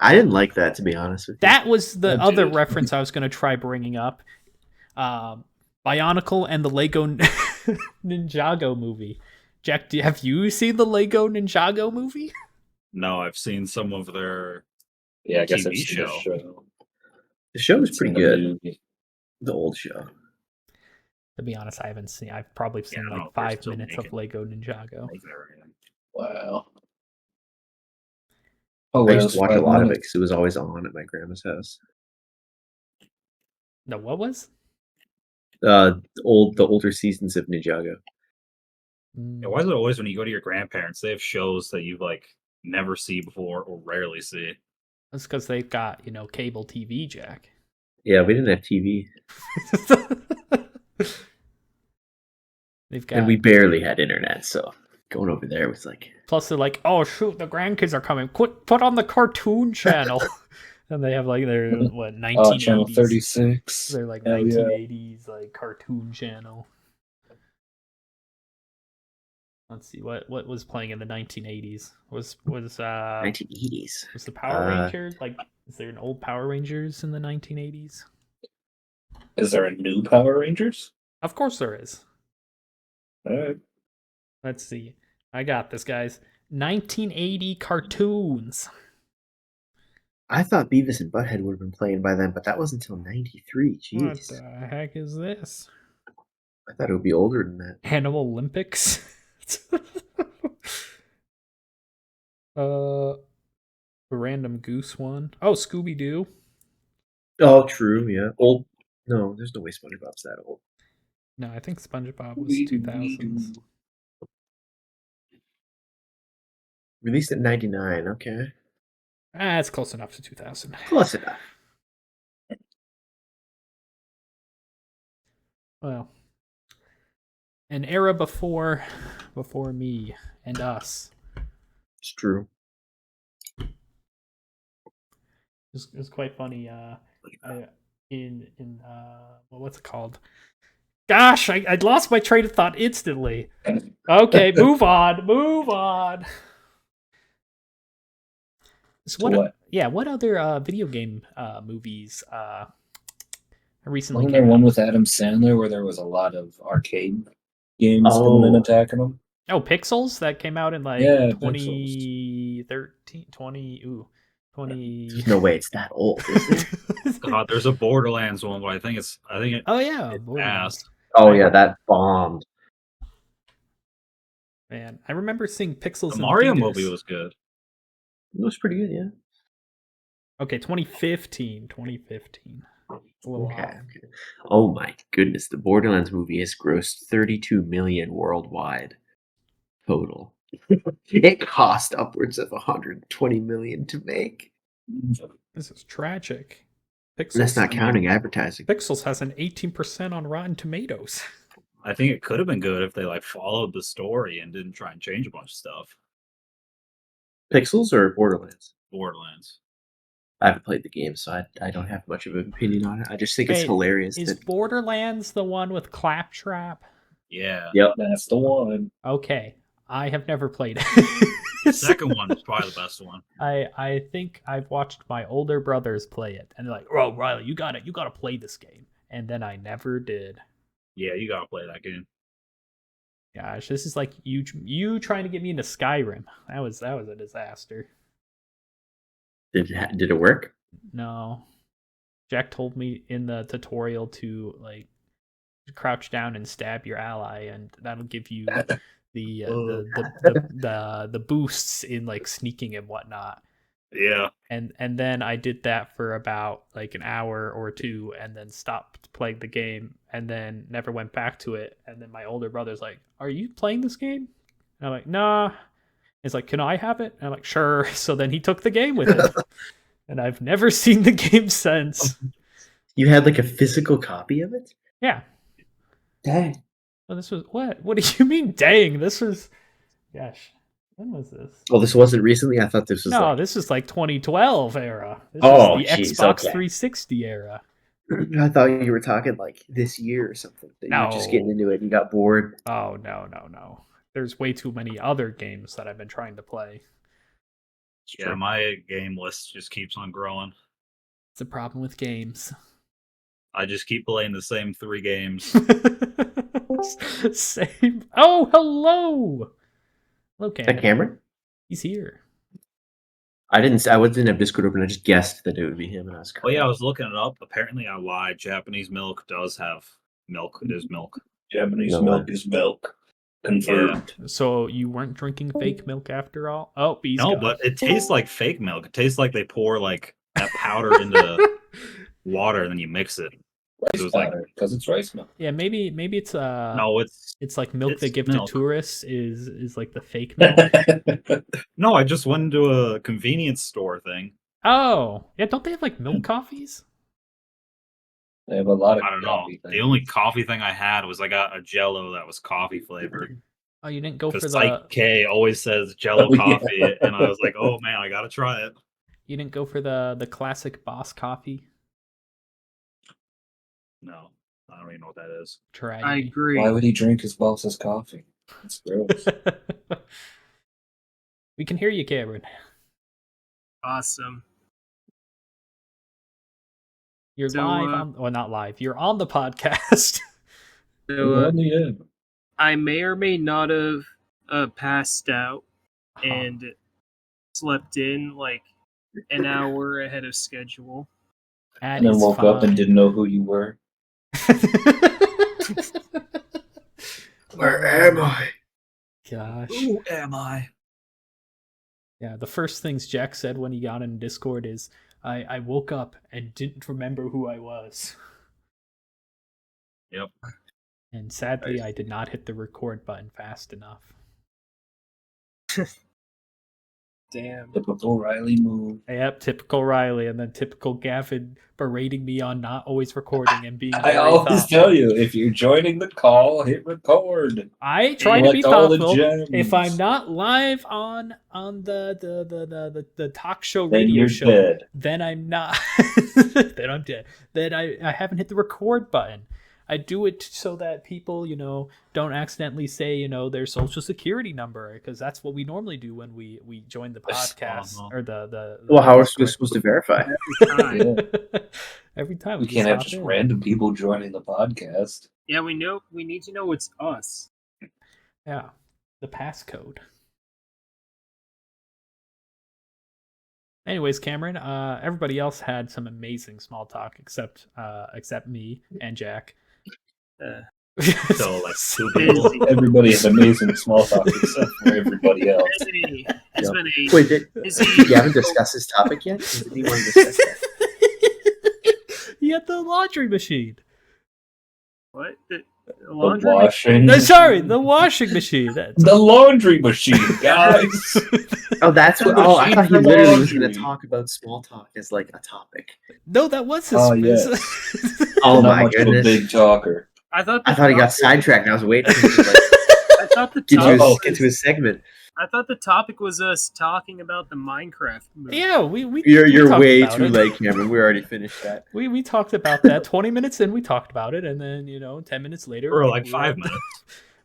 I didn't like that, to be honest with you.
that was the other
did.
reference I was going to try bringing up. Bionicle and the Lego Ninjago movie. Jack, have you seen the Lego Ninjago movie?
No, I've seen some of their.
Yeah, I guess
TV
I've seen the
show.
show.
The show was
I've
pretty
seen the
good.
movie.
The old show.
To be honest, I haven't seen. I've probably seen
I don't know
like
if they're
5
still
minutes
making-
of Lego Ninjago.
Wow. Oh,
I
what
used
else?
to watch a
5
lot of it
minutes?
because it was always on at my grandma's house.
No, what was?
The older seasons of Ninjago.
Yeah, why is it always when you go to your grandparents, they have shows that you like never see before or rarely see?
That's because they've got cable TV, Jack.
Yeah, we didn't have TV,
They've got.
and we barely had internet, so going over there was like,
Plus, they're like, "Oh shoot, the grandkids are coming! Put on the cartoon channel." And they have like their what 1980s.
Oh, channel 36.
They're like
Hell yeah.
1980s like cartoon channel. Let's see what was playing in the 1980s. Was
1980s.
was the Power Rangers like? Is there an old Power Rangers in the 1980s?
Is there a new Power Rangers?
Of course there is.
All right.
Let's see. I got this, guys. 1980 cartoons.
I thought Beavis and Butthead would have been playing by then, but that wasn't until '93.
What
Jeez,
the heck is this?
I thought it would be older than that.
Animal Olympics. A random goose one. Oh, Scooby Doo.
Oh, true. Yeah, old. No, there's no way SpongeBob's that old.
No, I think SpongeBob was 2000s.
Released in '99. Okay,
It's close enough to 2000.
close enough.
Well, an era before me and us.
It's true.
It's quite funny. What's it called? Gosh, I lost my train of thought instantly. Okay, move on. So
What?
Yeah, what other video game movies recently
Wasn't there
came
one
out?
with Adam Sandler where there was a lot of arcade games coming and attacking him?
Oh, Pixels that came out in like
Yeah,
2013, 20. Ooh, 20.
No way it's that old, is it?
God, there's a Borderlands one, but I think it
Oh yeah,
it's
Borderlands.
ass.
Oh yeah, that bombed.
Man, I remember seeing Pixels
The
in
Mario
theaters.
movie was good.
It was pretty good, yeah.
Okay, 2015. 2015. A little
Okay,
off.
okay. Oh my goodness, the Borderlands movie has grossed 32 million worldwide total. It cost upwards of 120 million to make.
This is tragic.
And that's
Pixels.
not counting advertising.
Pixels has an 18% on Rotten Tomatoes.
I think it could have been good if they like followed the story and didn't try and change a bunch of stuff.
Pixels or Borderlands?
Borderlands.
I haven't played the game, so I don't have much of an opinion on it. I just think it's
Wait,
hilarious
Is
that
Borderlands the one with Claptrap?
Yeah.
Yep.
That's the one.
Okay, I have never played it.
The second one is probably the best one.
I think I've watched my older brothers play it, and they're like, "Oh, Riley, you gotta play this game," and then I never did.
Yeah, you gotta play that game.
Gosh, this is like you trying to get me into Skyrim. That was a disaster.
did it work?
No, Jack told me in the tutorial to like crouch down and stab your ally, and that'll give you the boosts in like sneaking and whatnot.
Yeah.
And then I did that for about like an hour or two, and then stopped playing the game, and then never went back to it. And then my older brother's like, "Are you playing this game?" And I'm like, "Nah." He's like, "Can I have it?" And I'm like, "Sure." So then he took the game with him, and I've never seen the game since.
You had like a physical copy of it?
Yeah.
Dang.
Well, this was what? What do you mean? Dang, this was. Gosh, when was this?
Well, this wasn't recently. I thought this was
No,
like...
this is like 2012 era. This
Oh,
is the
jeez,
Xbox
okay.
360 era.
I thought you were talking like this year or something. That you were just getting
No.
into it and you got bored.
Oh no. There's way too many other games that I've been trying to play.
Yeah, my game list just keeps on growing.
It's a problem with games.
I just keep playing the same 3 games.
Same. Oh, hello. Hello,
Is that
Cameron.
Cameron?
He's here.
I didn't have Discord open. I just guessed that it would be him, and I was.
Oh yeah, I was looking it up. Apparently, I lied. Japanese milk does have milk. It is milk.
Japanese
No
milk
way.
is milk. Confirmed.
So you weren't drinking fake milk after all? Oh, bees.
No,
gone.
but it tastes like fake milk. It tastes like they pour like that powder into water and then you mix it.
Rice
It was like-
powder, because it's rice milk.
Yeah, maybe it's
No,
it's like milk they
it's
give
milk.
to tourists is like the fake milk.
no. I just went into a convenience store thing.
Oh, yeah, don't they have like milk coffees?
They have a lot of
I don't know.
coffee
The
things.
only coffee thing I had was I got a Jello that was coffee flavored.
Oh, you didn't go for
Because
the
Psych K always says Jello
Oh, yeah.
coffee, and I was like, oh man, I gotta try it.
you didn't go for the classic Boss coffee?
No, I don't even know what that is.
Try.
I agree.
Why would he drink his boss's coffee? That's gross.
We can hear you, Cameron.
Awesome.
You're
So,
live on, well, not live. You're on the podcast.
So
Well, yeah.
I may or may not have passed out and slept in like an hour ahead of schedule.
That
And then
is
woke up and
fine.
didn't know who you were.
Where am I?
Gosh.
Who am I?
Yeah, the first things Jack said when he got in Discord is, I woke up and didn't remember who I was.
Yep.
And sadly, I did not hit the record button fast enough.
Damn.
Typical Riley move.
Yep, typical Riley, and then typical Gavin berating me on not always recording and being
I
very
always
thoughtful.
tell you, if you're joining the call, hit record.
I try to be
Collect all the
thoughtful.
gems.
If I'm not live on the talk show
Then
radio
you're
show,
dead.
then I'm not. Then I'm dead. Then I haven't hit the record button. I do it so that people, don't accidentally say, their social security number, because that's what we normally do when we join the podcast or the
Well, how are we supposed to verify?
Time.
every time
We can't have
hop
just
in.
random people joining the podcast.
Yeah, we need to know it's us.
Yeah, the passcode. Anyways, Cameron, everybody else had some amazing small talk except me and Jack.
So like two people.
Busy.
Everybody had amazing small talk except for everybody else.
Busy. It's
Yep.
been a
Wait,
busy.
you haven't discussed this topic yet? Did you want to discuss that?
You had the laundry machine.
What? The
The
laundry?
washing.
Sorry, the washing machine.
The laundry machine, guys.
Oh, that's what.
The
Oh, I
machine
thought he
for
literally was going
laundry.
to talk about small talk as like a topic.
No, that was his.
Oh, yes.
Oh
Not
my
much of a
goodness!
big talker.
I thought.
I thought he got sidetracked. And I was waiting for him to like,
I thought the
get, to
topic.
get to his segment.
I thought the topic was us talking about the Minecraft movie.
Yeah, we
You're
talked
way
about
too
it.
late, Cameron. We already finished that.
We talked about that 20 minutes in. We talked about it, and then 10 minutes later,
For like
we
5
were
minutes.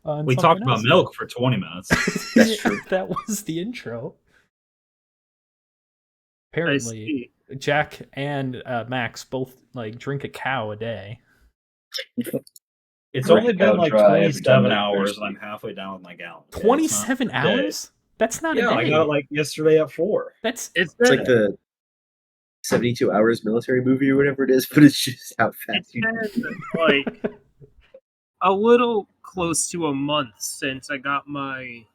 on
We talked
something
about
else.
milk for 20 minutes.
That's true.
That was the intro.
I
Apparently,
see.
Jack and Max both like drink a cow a day.
It's
Drink
only been
out
like
dry every time
27
they're
hours,
thirsty.
and I'm halfway down with my gallon. Yeah, it's not
27
a day.
hours? That's not
Yeah,
a
I
day.
got it like yesterday at 4.
That's
It's
It's
been,
like the 72 hours military movie or whatever it is, but it's just how
it's
fast you.
been like a little close to a month since I got my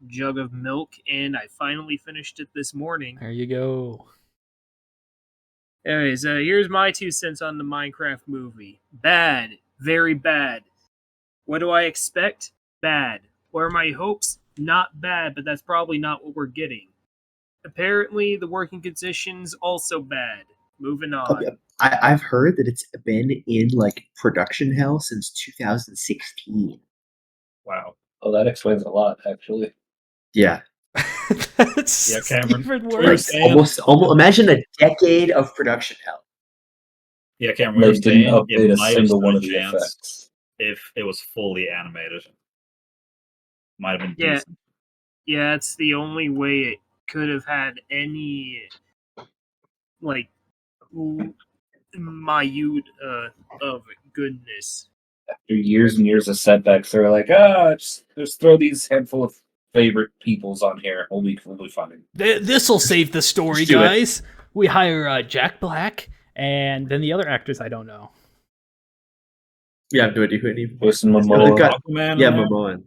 jug of milk, and I finally finished it this morning.
there you go.
Anyways, here's my 2 cents on the Minecraft movie. Bad. Very bad. What do I expect? Bad. What are my hopes? Not bad, but that's probably not what we're getting. Apparently, the working conditions also bad. Moving on.
I've heard that it's been in like production hell since 2016.
Wow.
Oh, that explains a lot, actually.
Yeah,
That's
Yeah, Cameron.
even
like
worse.
And-
almost. Imagine a decade of production hell.
Yeah, Cameron,
They
we were
didn't
saying
update
it
a
might have
single
stood
one
a
of the
chance
effects.
if it was fully animated. Might have been
Yeah.
decent.
Yeah, it's the only way it could have had any, like, minute of goodness.
After years and years of setbacks, they're like, just throw these handful of favorite peoples on here. We'll be fine.
This'll save the story,
Let's do it.
guys. We hire Jack Black, and then the other actors I don't know.
Yeah, I have no idea who any.
Jason
It's
Momoa.
got-
Aquaman in
Yeah,
there?
Momoa.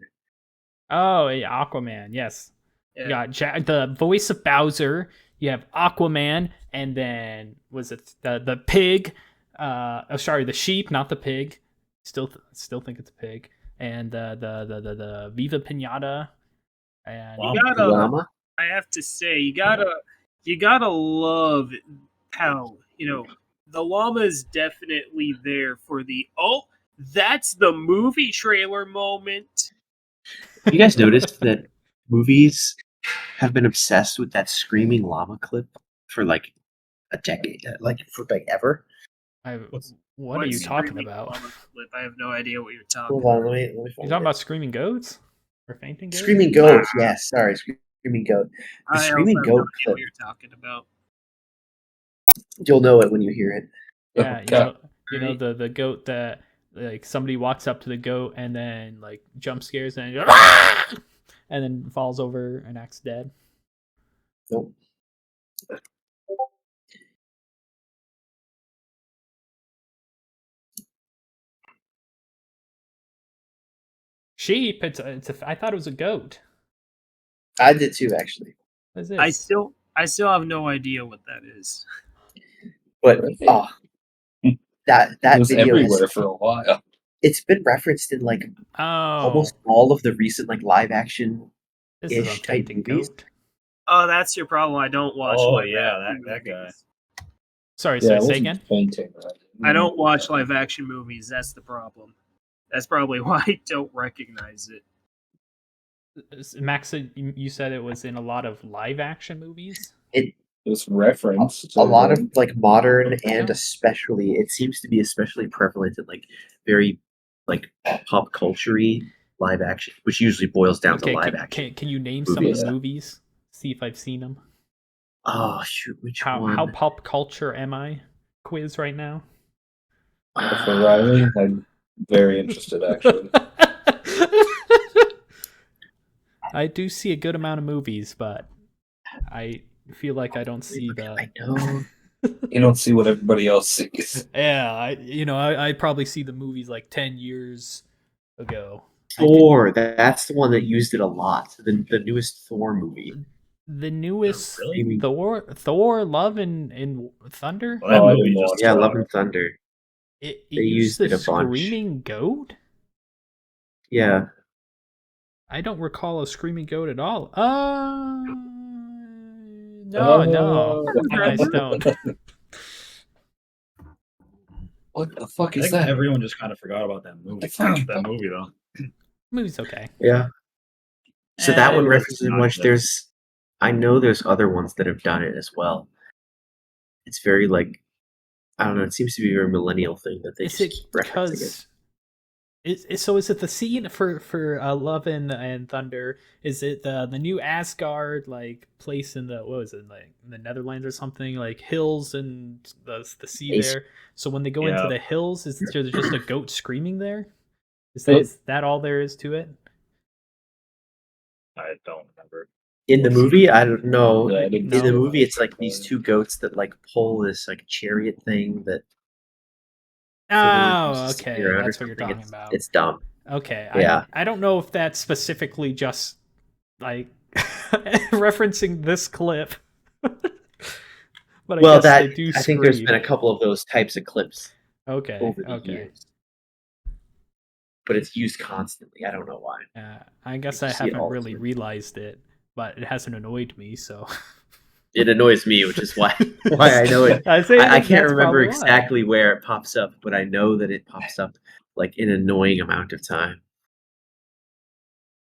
Oh, yeah, Aquaman, yes.
Yeah.
You got the voice of Bowser. You have Aquaman, and then was it the pig? The sheep, not the pig. Still think it's a pig. And the Viva Pinata. And
Wow.
You gotta,
Llama.
I have to say, you gotta love how, the llama is definitely there for the, that's the movie trailer moment.
You guys noticed that movies have been obsessed with that screaming llama clip for like a decade, like for like ever.
what are you
What's
talking
screaming
about?
llama clip? I have no idea what you're talking
Hold
about.
on, let me
You
find
talking
it.
about screaming goats or fainting goats?
Screaming goat? Yes, sorry, screaming goat. The
I
screaming
also have no
goat
idea
clip.
what you're talking about.
You'll know it when you hear it.
Yeah,
Okay.
you know the goat that like somebody walks up to the goat and then like jump scares and and then falls over and acts dead.
Nope.
Sheep. I thought it was a goat.
I did too, actually.
What is this?
I still have no idea what that is.
But
Really?
that
It was
video
everywhere for a while.
it's been referenced in like
Oh,
almost all of the recent like live action.
this is a
ish type
fainting
movies.
goat.
Oh, that's your problem. I don't watch.
Oh,
live
yeah,
action
that guy.
movies.
Sorry,
Yeah, it
say
wasn't
again.
fainting, right?
I don't watch live action movies. That's the problem. That's probably why I don't recognize it.
Max, you said it was in a lot of live action movies.
It
It was referenced.
a lot of like modern and
Yeah.
especially it seems to be especially prevalent in like very like pop culture-y live action, which usually boils down to live action.
Can you name some of
movies.
the movies? See if I've seen them.
Oh shoot, which one?
How pop culture am I? Quiz right now.
For Riley, I'm very interested, actually.
I do see a good amount of movies, but I feel like I don't see
I
the.
know.
You don't see what everybody else sees.
Yeah, I probably see the movies like 10 years ago.
Thor, that's the one that used it a lot. The newest Thor movie.
The newest
Really?
Thor, Love and Thunder.
Well, that
Oh, I
movie
didn't
just
watch
Yeah,
that.
Love and Thunder.
It
They
used
used
the
it a bunch.
screaming goat.
Yeah.
I don't recall a screaming goat at all. No, I don't.
What the fuck
I
is
think
that?
everyone just kind of forgot about that movie.
fuck?
That movie though.
Movie's okay.
Yeah. So that one
It was
references a
not
bunch.
good.
I know there's other ones that have done it as well. It's very like, I don't know. It seems to be a very millennial thing that they
Is
just
it
keep referencing it.
because so is it the scene for Love and Thunder? Is it the new Asgard like place in the what was it like in the Netherlands or something like hills and the sea
Ace-
there? So when they go into
Yeah.
the hills, is there just a goat screaming there?
It-
Is that all there is to it?
I don't remember.
In the movie, I don't know.
Yeah, I didn't
In the
know.
movie, it's like these two goats that like pull this like chariot thing that.
Oh,
uses to
okay,
figure out or
that's what you're
something.
talking about.
It's dumb.
Okay,
Yeah.
I don't know if that's specifically just like referencing this clip, but I
Well,
guess they do
I think there's
scream.
been a couple of those types of clips
Okay,
over the
okay.
years, but it's used constantly. I don't know why.
I guess
You
I
see it
haven't
all the
really
time.
realized it, but it hasn't annoyed me. So
It annoys me, which is why I know it.
I say
I
that's
can't remember
probably why.
exactly where it pops up, but I know that it pops up like an annoying amount of time.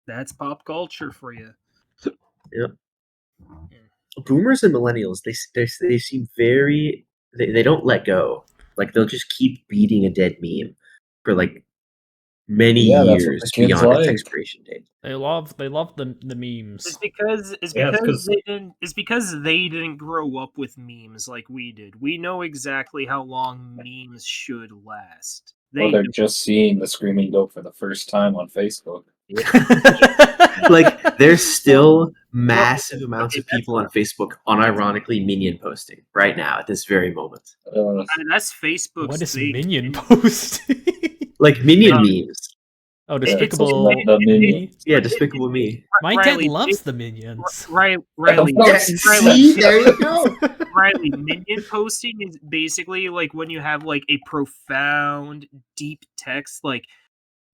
That's pop culture for you.
Yep. Boomers and millennials, they seem very they don't let go. Like they'll just keep beating a dead meme for like many
Yeah, that's what the
years
kids
beyond its
like.
expiration date.
They love the memes.
It's because
Yeah, it's 'cause-
it's because they didn't grow up with memes like we did. We know exactly how long memes should last.
Well, they're just seeing the screaming goat for the first time on Facebook.
Like there's still massive amounts of
that's
people on Facebook unironically minion posting right now at this very moment.
that's Facebook's
What is
thing.
minion posting?
Like minion
Um,
memes.
Oh,
It's-
Despicable
the Minion.
Me.
Yeah, Despicable Me.
My
Riley,
dad loves the minions.
Riley,
Yes,
Riley,
see, there you go.
Riley, minion posting is basically like when you have like a profound, deep text. Like,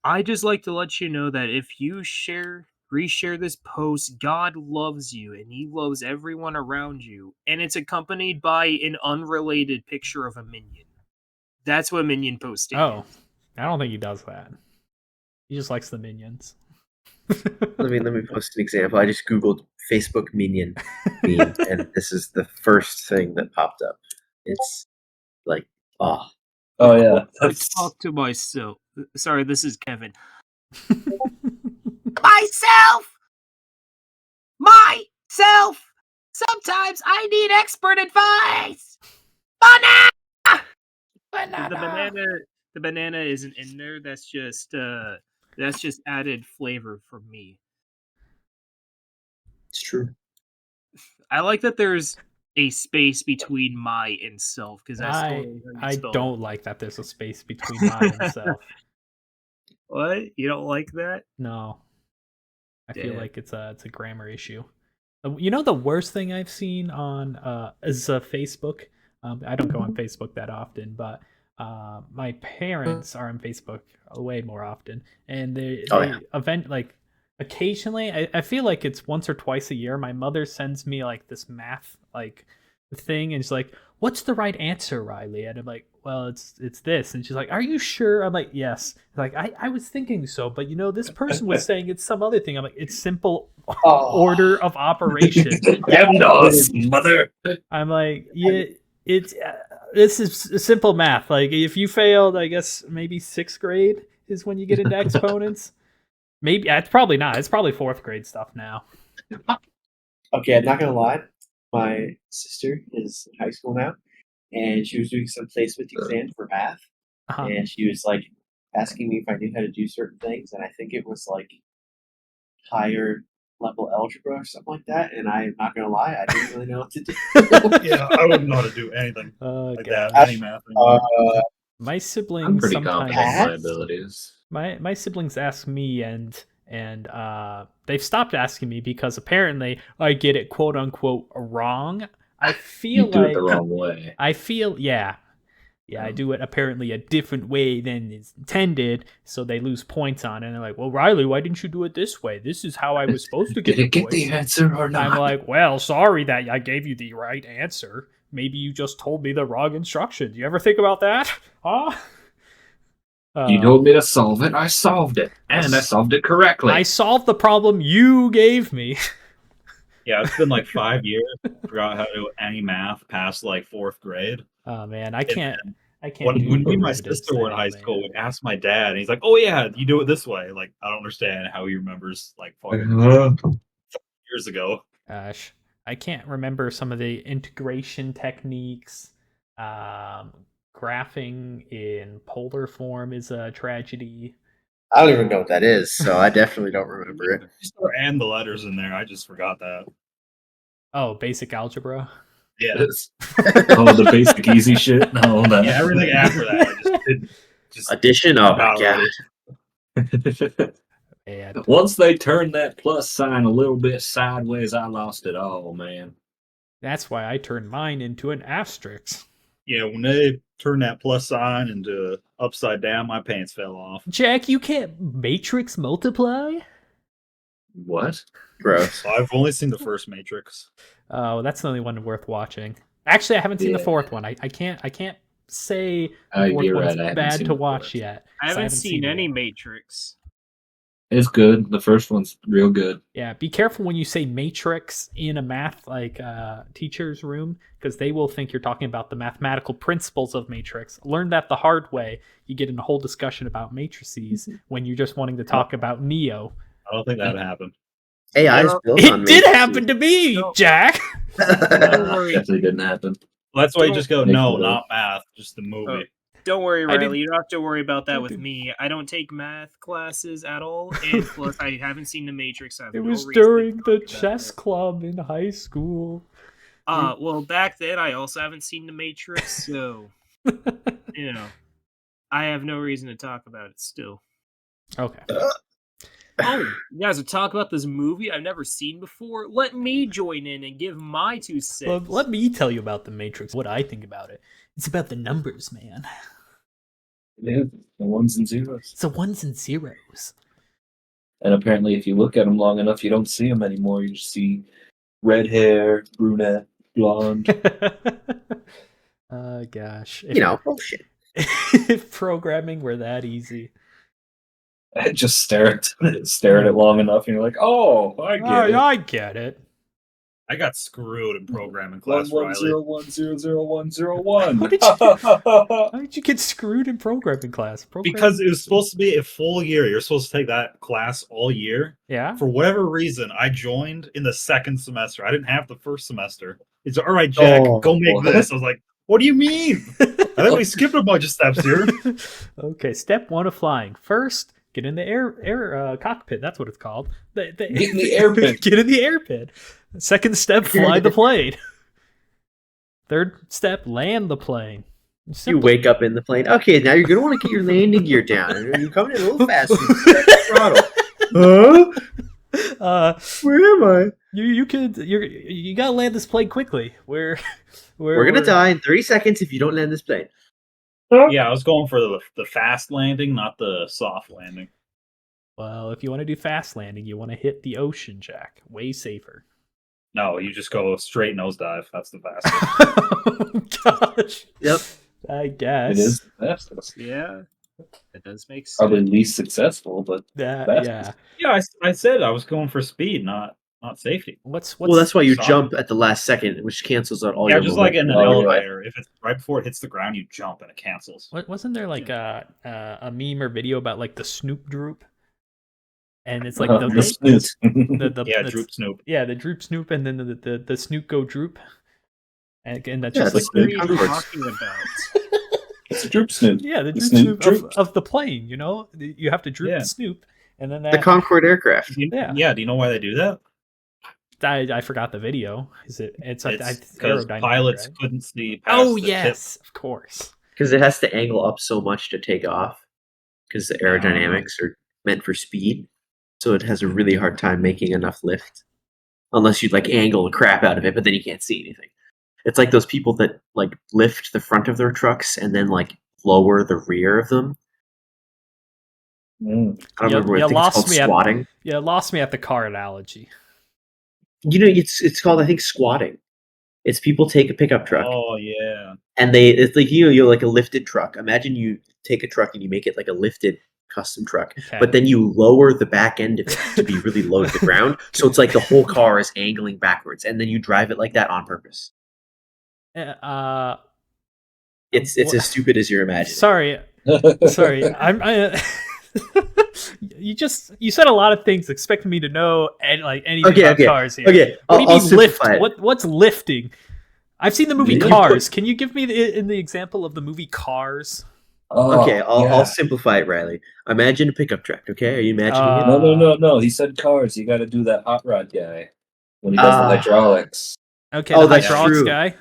I just like to let you know that if you reshare this post, God loves you and He loves everyone around you, and it's accompanied by an unrelated picture of a minion. That's what minion posting.
Oh,
is.
I don't think he does that. He just likes the minions.
Let me post an example. I just googled Facebook minion meme, and this is the first thing that popped up. It's like, oh,
Oh yeah,
Talk to myself. Sorry, this is Kevin. Myself. Sometimes I need expert advice. The banana isn't in there. That's just added flavor for me.
it's true.
I like that there's a space between my and self because that's totally how you
I
spell
don't
it.
like that there's a space between my and self.
What? You don't like that?
No, I feel
Damn.
like it's a grammar issue. You know the worst thing I've seen on is Facebook. I don't go on Facebook that often, but my parents are on Facebook way more often, and they event like occasionally. I feel like it's once or twice a year. My mother sends me like this math like thing, and she's like, "What's the right answer, Riley?" And I'm like, "Well, it's this." And she's like, "Are you sure?" I'm like, "Yes." Like I was thinking so, but you know, this person was saying it's some other thing. I'm like, "It's simple order of operation."
mother.
I'm like, yeah, it's this is simple math. Like if you failed, I guess maybe 6th grade is when you get into exponents. Maybe it's probably not. It's probably 4th grade stuff now.
Okay, I'm not gonna lie. My sister is in high school now, and she was doing some placement exam for math,
Uh-huh.
and she was like asking me if I knew how to do certain things, and I think it was like higher level algebra or something like that, and I'm not gonna lie, I didn't really know what to do.
Yeah, I wouldn't know how to do anything
Oh
like
god.
that. Any math.
My
I'm
siblings
pretty
sometimes
confident in my
Pass?
abilities.
my siblings ask me and they've stopped asking me because apparently I get it quote unquote wrong. I
You
feel
do it the
like
wrong way.
I feel yeah, I do it apparently a different way than is intended, so they lose points on it. And they're like, "Well, Riley, why didn't you do it this way? This is how I was supposed to get
Did it
the
get the
points."
answer or not?
I'm like, "Well, sorry that I gave you the right answer. Maybe you just told me the wrong instruction. Do you ever think about that? Huh?"
You told me to solve it. I solved it, and I solved it correctly.
I solved the problem you gave me.
Yeah, it's been like 5 years. Forgot how to do any math past like 4th grade.
Oh man, I can't do
When me and my
derivatives
sister were in
now,
high
man.
school, we'd ask my dad, and he's like, "Oh yeah, you do it this way." Like, I don't understand how he remembers like fucking years ago.
Gosh, I can't remember some of the integration techniques. Graphing in polar form is a tragedy.
I don't even know what that is, so I definitely don't remember it.
Just throw and the letters in there. I just forgot that.
Oh, basic algebra.
Yeah,
Oh, the basic easy shit. No, that.
yeah. Everything after that, I just didn't. Just
Addition? Oh my
forgot
god.
And
Once they turned that plus sign a little bit sideways, I lost it all, man.
that's why I turned mine into an asterisk.
yeah, when they turned that plus sign into upside down, my pants fell off.
Jack, you can't matrix multiply?
What?
Gross.
So I've only seen the first Matrix.
Oh, that's the only one worth watching. Actually, I haven't seen the
Yeah.
fourth one. I can't say
Oh,
the fourth
you're
one's
right, I haven't
bad
seen
to
the
watch
fourth.
yet.
I
'cause
haven't seen
it
any
yet.
Matrix.
It's good. The first one's real good.
Yeah, be careful when you say matrix in a math teacher's room, because they will think you're talking about the mathematical principles of matrix. Learn that the hard way. You get in a whole discussion about matrices when you're just wanting to talk about Neo.
I don't think that happened.
AI is
No,
built on
It did
matrices.
happen to me,
No.
Jack.
Don't worry.
Definitely didn't happen.
Well, that's why you just go,
Make
no,
it
not math, just the movie.
Don't worry,
I
Riley.
didn't-
You don't have to worry about that with
didn't-
me. I don't take math classes at all, and plus, I haven't seen The Matrix. I have
It
no
was
reason to
during the
talk about
chess
it.
club in high school.
Well, back then, I also haven't seen The Matrix, so you know, I have no reason to talk about it still.
Okay.
Oh, you guys are talking about this movie I've never seen before? Let me join in and give my 2 cents.
Well, let me tell you about the Matrix. What I think about it. It's about the numbers, man.
Yeah, the ones and zeros.
It's the ones and zeros.
And apparently, if you look at them long enough, you don't see them anymore. You just see red hair, brunette, blonde.
Oh gosh.
You know, bullshit.
If programming were that easy.
Just stare at it long enough, and you're like, "Oh, I get it."
I get it.
I got screwed in programming class,
110110101.
How did How did you get screwed in programming class?
Because it was supposed to be a full year. You're supposed to take that class all year.
Yeah.
For whatever reason, I joined in the second semester. I didn't have the first semester. It's all right, Jack, go make this. I was like, what do you mean? I think we skipped a bunch of steps here.
Okay, step 1 of flying. First, get in the air cockpit. That's what it's called.
Get in the air pit.
Get in the air pit. Second step, fly the plane. Third step, land the plane.
You
Simple.
wake up in the plane. Okay, now you're gonna want to get your landing gear down. You're coming in a little fast. Throttle. Huh? Where am I?
You gotta land this plane quickly. We're
gonna die in 30 seconds if you don't land this plane.
Yeah, I was going for the fast landing, not the soft landing.
Well, if you want to do fast landing, you want to hit the ocean, Jack. Way safer.
No, you just go straight nosedive. That's the fastest.
Oh, gosh.
Yep.
I guess.
It is the fastest.
Yeah, it does make sense.
Probably least successful, but
That,
fastest.
yeah.
Yeah, I said I was going for speed, not safety.
What's
Well, that's why you
Sorry.
jump at the last second, which cancels out all
Yeah,
your
just like in an
momentum.
elevator. If it's right before it hits the ground, you jump and it cancels.
wasn't there like a meme or video about like the Snoop Droop? And it's like
The snooze.
Yeah,
the-
Droop Snoop.
Yeah, the droop Snoop, and then the Snoop go droop, and that's
Yeah,
just
it's
like
What are you
Converse.
talking about?
It's a droop snoop.
yeah, the
The
droop
Snoop
Snoop
droops.
of the plane. You know, you have to droop
Yeah.
the Snoop, And then
The
that
Concorde aircraft.
Yeah.
Do you know why they do that?
I forgot the video. It's
Because
aerodynamic,
pilots
right?
couldn't see past
Oh
the tip.
yes, of course.
Because it has to angle up so much to take off. Because the aerodynamics are meant for speed. So it has a really hard time making enough lift. Unless you like angle the crap out of it, but then you can't see anything. It's like those people that like lift the front of their trucks and then like lower the rear of them. I don't remember what I think it's called squatting.
Lost me at the car analogy.
You know, it's called, I think, squatting. It's people take a pickup truck
Oh yeah.
and it's like you're like a lifted truck. Imagine you take a truck and you make it like a lifted custom truck,
Okay.
but then you lower the back end of it to be really low to the ground. So it's like the whole car is angling backwards, and then you drive it like that on purpose. It's as stupid as you're imagining.
Sorry. You said a lot of things expecting me to know anything about cars here.
Okay,
What do you
I'll
mean lift?
simplify it.
What's lifting? I've seen the movie
You
Cars. Can you give me the example of the movie Cars?
Okay, I'll simplify it, Riley. Imagine a pickup truck. Okay, are you imagining it?
No. He said cars. You got to do that hot rod guy when he does the hydraulics.
Okay,
Oh,
the
that's
hydraulics
true.
guy.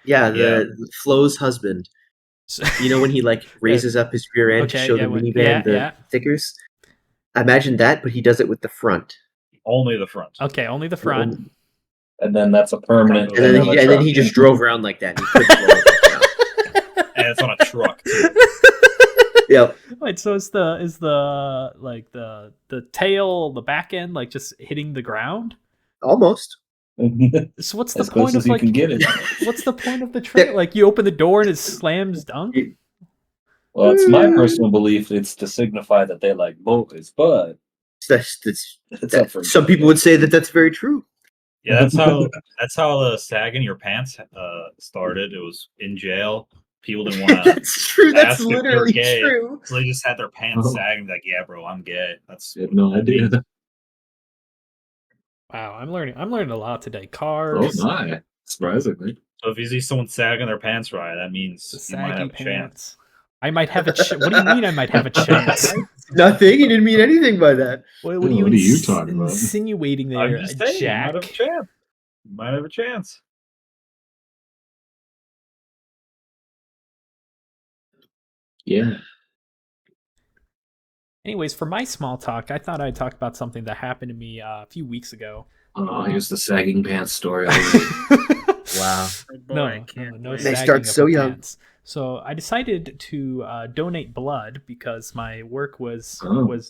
Yeah, Flo's husband. You know when he like raises up his rear end to show the minivan stickers? Imagine that, but he does it with the front.
Only the front.
Okay, only the front.
And then that's a permanent.
And then he just drove around like that. And he couldn't slow it down.
And it's on a truck too.
Yep.
Wait, so is the like the tail, the back end, like just hitting the ground?
Almost.
So what's the
As close
point
as
of
you
like?
can get it.
What's the point of the trailer? Like you open the door and it slams dunk.
Well, it's my personal belief. It's to signify that they like boys, but
Some people would say that that's very true.
Yeah, that's how the sagging your pants started. It was in jail. People didn't want to.
That's true. That's
ask if they're
literally
gay.
true.
So they just had their pants sagging. Like, yeah, bro, I'm gay. That's
I had no idea.
Wow, I'm learning a lot today. Cars.
Oh my! Surprisingly.
So if you see someone sagging their pants right, that means you might have a chance.
I might have a what do you mean I might have a chance?
Nothing. You didn't mean anything by that.
What
are you talking about?
Insinuating there,
I'm just saying,
Jack?
you might have a chance. You might have a chance.
Yeah.
Anyways, for my small talk, I thought I'd talk about something that happened to me a few weeks ago.
Oh, here's the sagging pants story.
Wow.
No.
They start so young.
Pants. So I decided to donate blood because my work was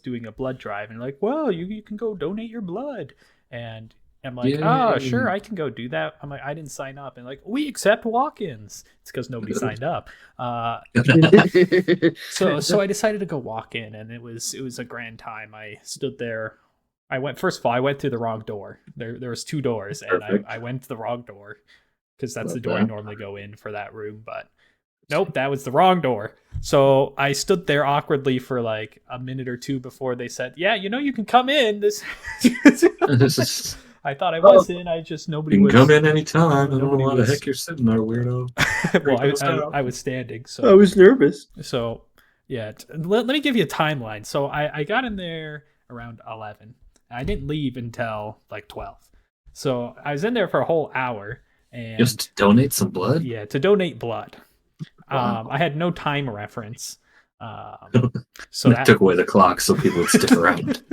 doing a blood drive, and like, well, you can go donate your blood, and I'm like, sure, I can go do that. I'm like, I didn't sign up, and like, we accept walk-ins. It's because nobody signed up. So I decided to go walk in, and it was a grand time. I stood there. First of all, I went through the wrong door. There was two doors, and I went to the wrong door because that's the door I normally go in for that room, but nope, that was the wrong door. So I stood there awkwardly for like a minute or two before they said, yeah, you can come in. I thought I was in. Nobody was.
You can come in anytime. I don't know why the heck you're sitting there, weirdo.
Well, I was standing. So
I was nervous.
So yeah, let me give you a timeline. So I got in there around 11. I didn't leave until like 12. So I was in there for a whole hour. And
just to donate some blood?
Yeah, to donate blood.
Wow.
I had no time reference. So
that took away the clock so people would stick around.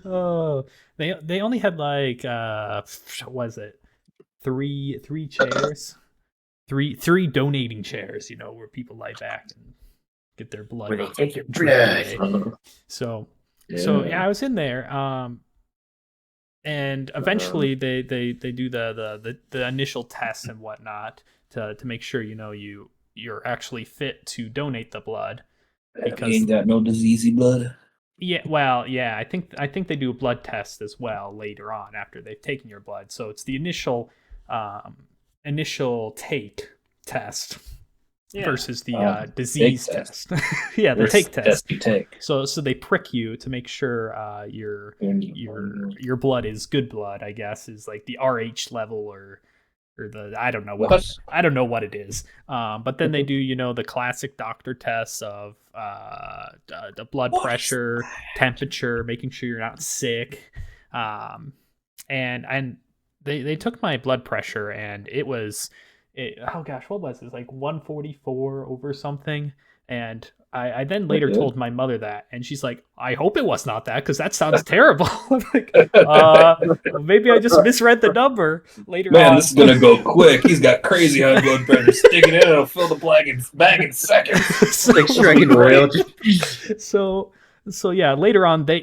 Oh, they only had like what was it? Three chairs, three donating chairs. Where people lie back and get their blood.
Where they take your blood.
So I was in there. And eventually they do the initial tests and whatnot to make sure you're actually fit to donate the blood.
Because you ain't got no diseasey blood.
Yeah, well, yeah, I think they do a blood test as well later on after they've taken your blood. So it's the initial take test versus the disease test. Yeah, the take test.
You take.
So they prick you to make sure your blood is good blood, I guess, is like the RH level or or the I don't know
What?
I don't know what it is. But then they do the classic doctor tests of the blood pressure, temperature, making sure you're not sick, and they took my blood pressure and it was oh gosh, what was it? Like 144 over something. And I then later told my mother that, and she's like, I hope it was not that, because that sounds terrible. I'm like, maybe I just misread the number later on.
Man, this is gonna go quick. He's got crazy high blood pressure. Stick it in, it'll fill the bag in seconds.
So,
Like striking oil.
so yeah, later on they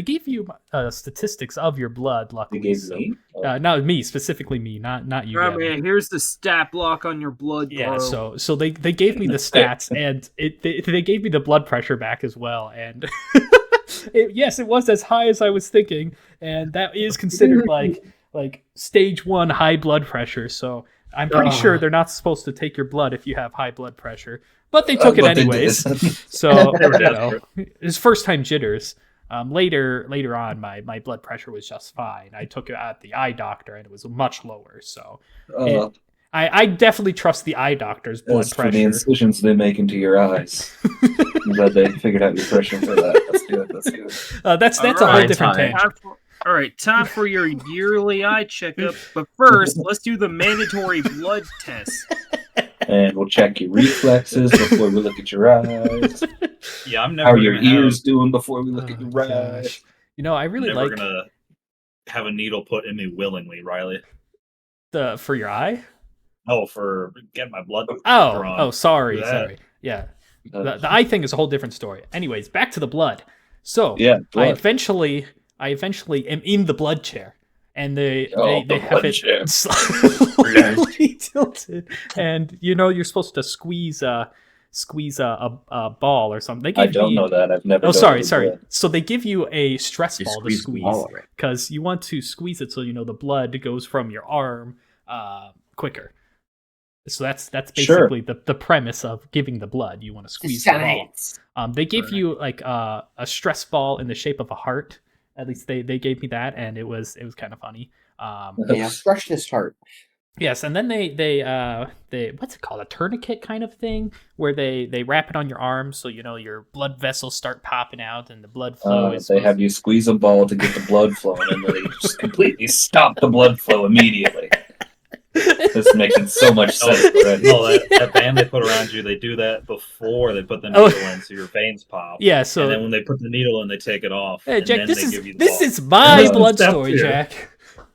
gave you statistics of your blood.
They
Luckily,
gave
so,
me.
not me specifically, me, not you.
Right,
Gavin.
man, here's the stat block on your blood,
Yeah,
bro.
so they gave me the stats, and they gave me the blood pressure back as well, and yes, it was as high as I was thinking, and that is considered like stage 1 high blood pressure. So I'm pretty sure they're not supposed to take your blood if you have high blood pressure, but they took it
But they
anyways.
did.
So his first time jitters. Later on, my blood pressure was just fine. I took it at the eye doctor, and it was much lower. So I definitely trust the eye doctor's blood
As for the
pressure.
incisions they make into your eyes. I'm glad they figured out your pressure for that. That's good. That's good.
That's a whole
Alright,
different
time.
tangent.
All right, time for your yearly eye checkup. But first, let's do the mandatory blood test.
And we'll check your reflexes before we look at your eyes.
Yeah, I'm
How
never
are your
gonna
ears doing before we look at your
gosh.
eyes?
I really
never
like
gonna have a needle put in me willingly, Riley.
for your eye.
Oh, for getting my blood
Oh,
drawn.
sorry.
Yeah.
Yeah, the eye thing is a whole different story. Anyways, back to the blood. So
Yeah,
I
blood.
eventually am in the blood chair, and they
the
have
blood
it
chair.
slightly tilted, and you're supposed to squeeze a ball or something. They
I
gave
don't
me,
know that. I've never.
Oh,
done
sorry.
blood.
So they give you a stress
You
ball to
squeeze the
squeeze
ball, right?
because you want to squeeze it so the blood goes from your arm quicker. So that's basically the premise of giving the blood. You want to squeeze the ball. They gave you like a stress ball in the shape of a heart. At least they gave me that, and it was kind of funny.
Yeah, crush this heart.
Yes, and then they what's it called, a tourniquet kind of thing, where they wrap it on your arm so your blood vessels start popping out and the blood flow is.
They have you squeeze a ball to get the blood flowing, and then they just completely stop the blood flow immediately. This is making so much sense already.
No, that band they put around you, they do that before they put the needle in, so your veins pop.
Yeah, so
and then when they put the needle in, they take it off.
hey,
and
Jack,
then
this
they
is
give you the
this
ball.
is my
You're
blood
missing
story,
steps here.
Jack.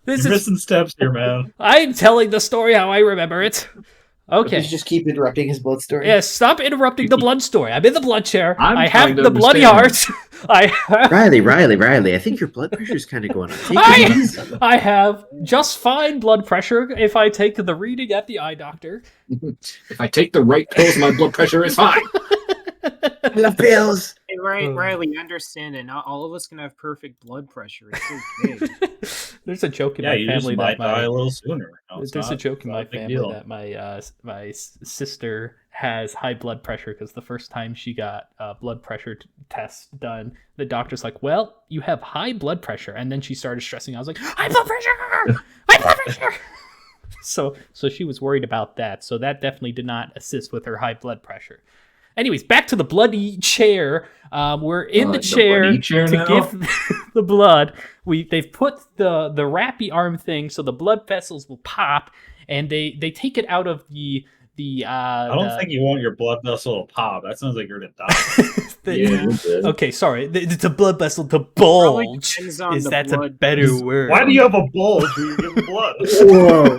This
You're
is
missing steps here, man.
I'm telling the story how I remember it. Okay.
Please just keep interrupting his blood story.
Yeah, stop interrupting the blood story. I'm in the blood chair. I have
trying to
the bloody
understand.
heart.
Riley, I think your blood pressure's kind of going up. Take it easy.
I have just fine blood pressure if I take the reading at the eye doctor.
If I take the right pills, my blood pressure is fine.
I love pills.
Hey, Riley, you understand it. Not all of us can have perfect blood pressure. It's okay.
There's a joke in
Yeah,
my
you
family
just might
that
die
my
a little sooner. No, it's
there's a
not-
joke
it's
in
not
my
a big
family
deal.
that my sister has high blood pressure because the first time she got a blood pressure test done, the doctor's like, "Well, you have high blood pressure," and then she started stressing. I was like, "High blood pressure! High blood pressure!" So she was worried about that. So that definitely did not assist with her high blood pressure. Anyways, back to the bloody chair. We're in the
The
chair
bloody chair
to
now?
give the blood. They've put the wrappy arm thing so the blood vessels will pop, and they take it out of the
I don't think you want your blood vessel to pop. That sounds like you're gonna die.
Yeah, we're good.
Okay, sorry. It's a blood vessel to
Probably
bulge.
depends on the
That's a
blood.
better word.
Why do you have a bulge when you're giving blood?
Whoa.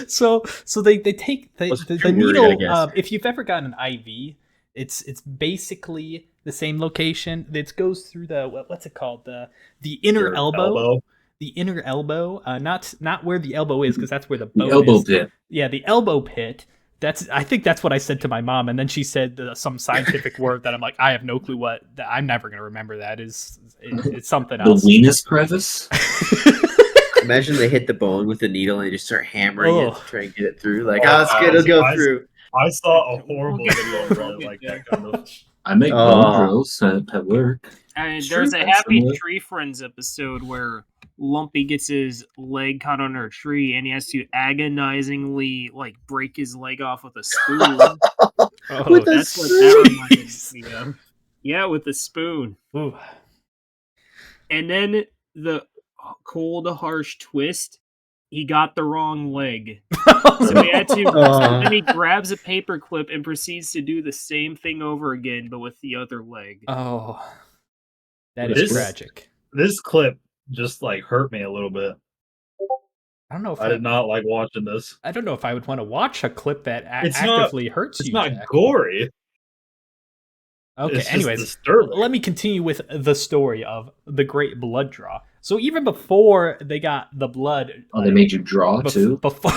So they take the
What's the
the
word you're gonna
needle.
guess?
If you've ever gotten an IV, it's basically the same location. It goes through the what's it called, the inner
Your
elbow. The inner elbow, not where the elbow is, because that's where the
The
bone
elbow
is.
pit.
Yeah, the elbow pit. I think that's what I said to my mom, and then she said some scientific word that I'm like, I have no clue what. I'm never gonna remember that. It's something
The
else.
Venus crevice.
Imagine they hit the bone with a needle and they just start hammering it
Oh.
to try and get it through. Like,
Oh,
it's good, it'll go
I-
through.
I saw a horrible video of Riley like that kind of.
I make
Oh.
bone drills at work.
And
It's
there's
true,
a
that's
Happy
similar.
Tree Friends episode where Lumpy gets his leg caught under a tree, and he has to agonizingly break his leg off with a spoon.
Oh,
With a
That's what that reminded
spoon.
me of. Yeah, with the spoon.
Ooh.
And then the cold, harsh twist. He got the wrong leg. So he had to.
Oh.
Then he grabs a paper clip and proceeds to do the same thing over again, but with the other leg.
Oh, that
This-
is tragic.
This clip just hurt me a little bit.
I don't know if
I did not like watching this.
I don't know if I would want to watch a clip that
It's not-
actively hurts
It's
you.
not
Jack.
gory.
Okay,
It's just
anyways,
disturbing.
let me continue with the story of the Great Blood Draw. So even before they got the blood,
Oh, they made you draw too?
Before,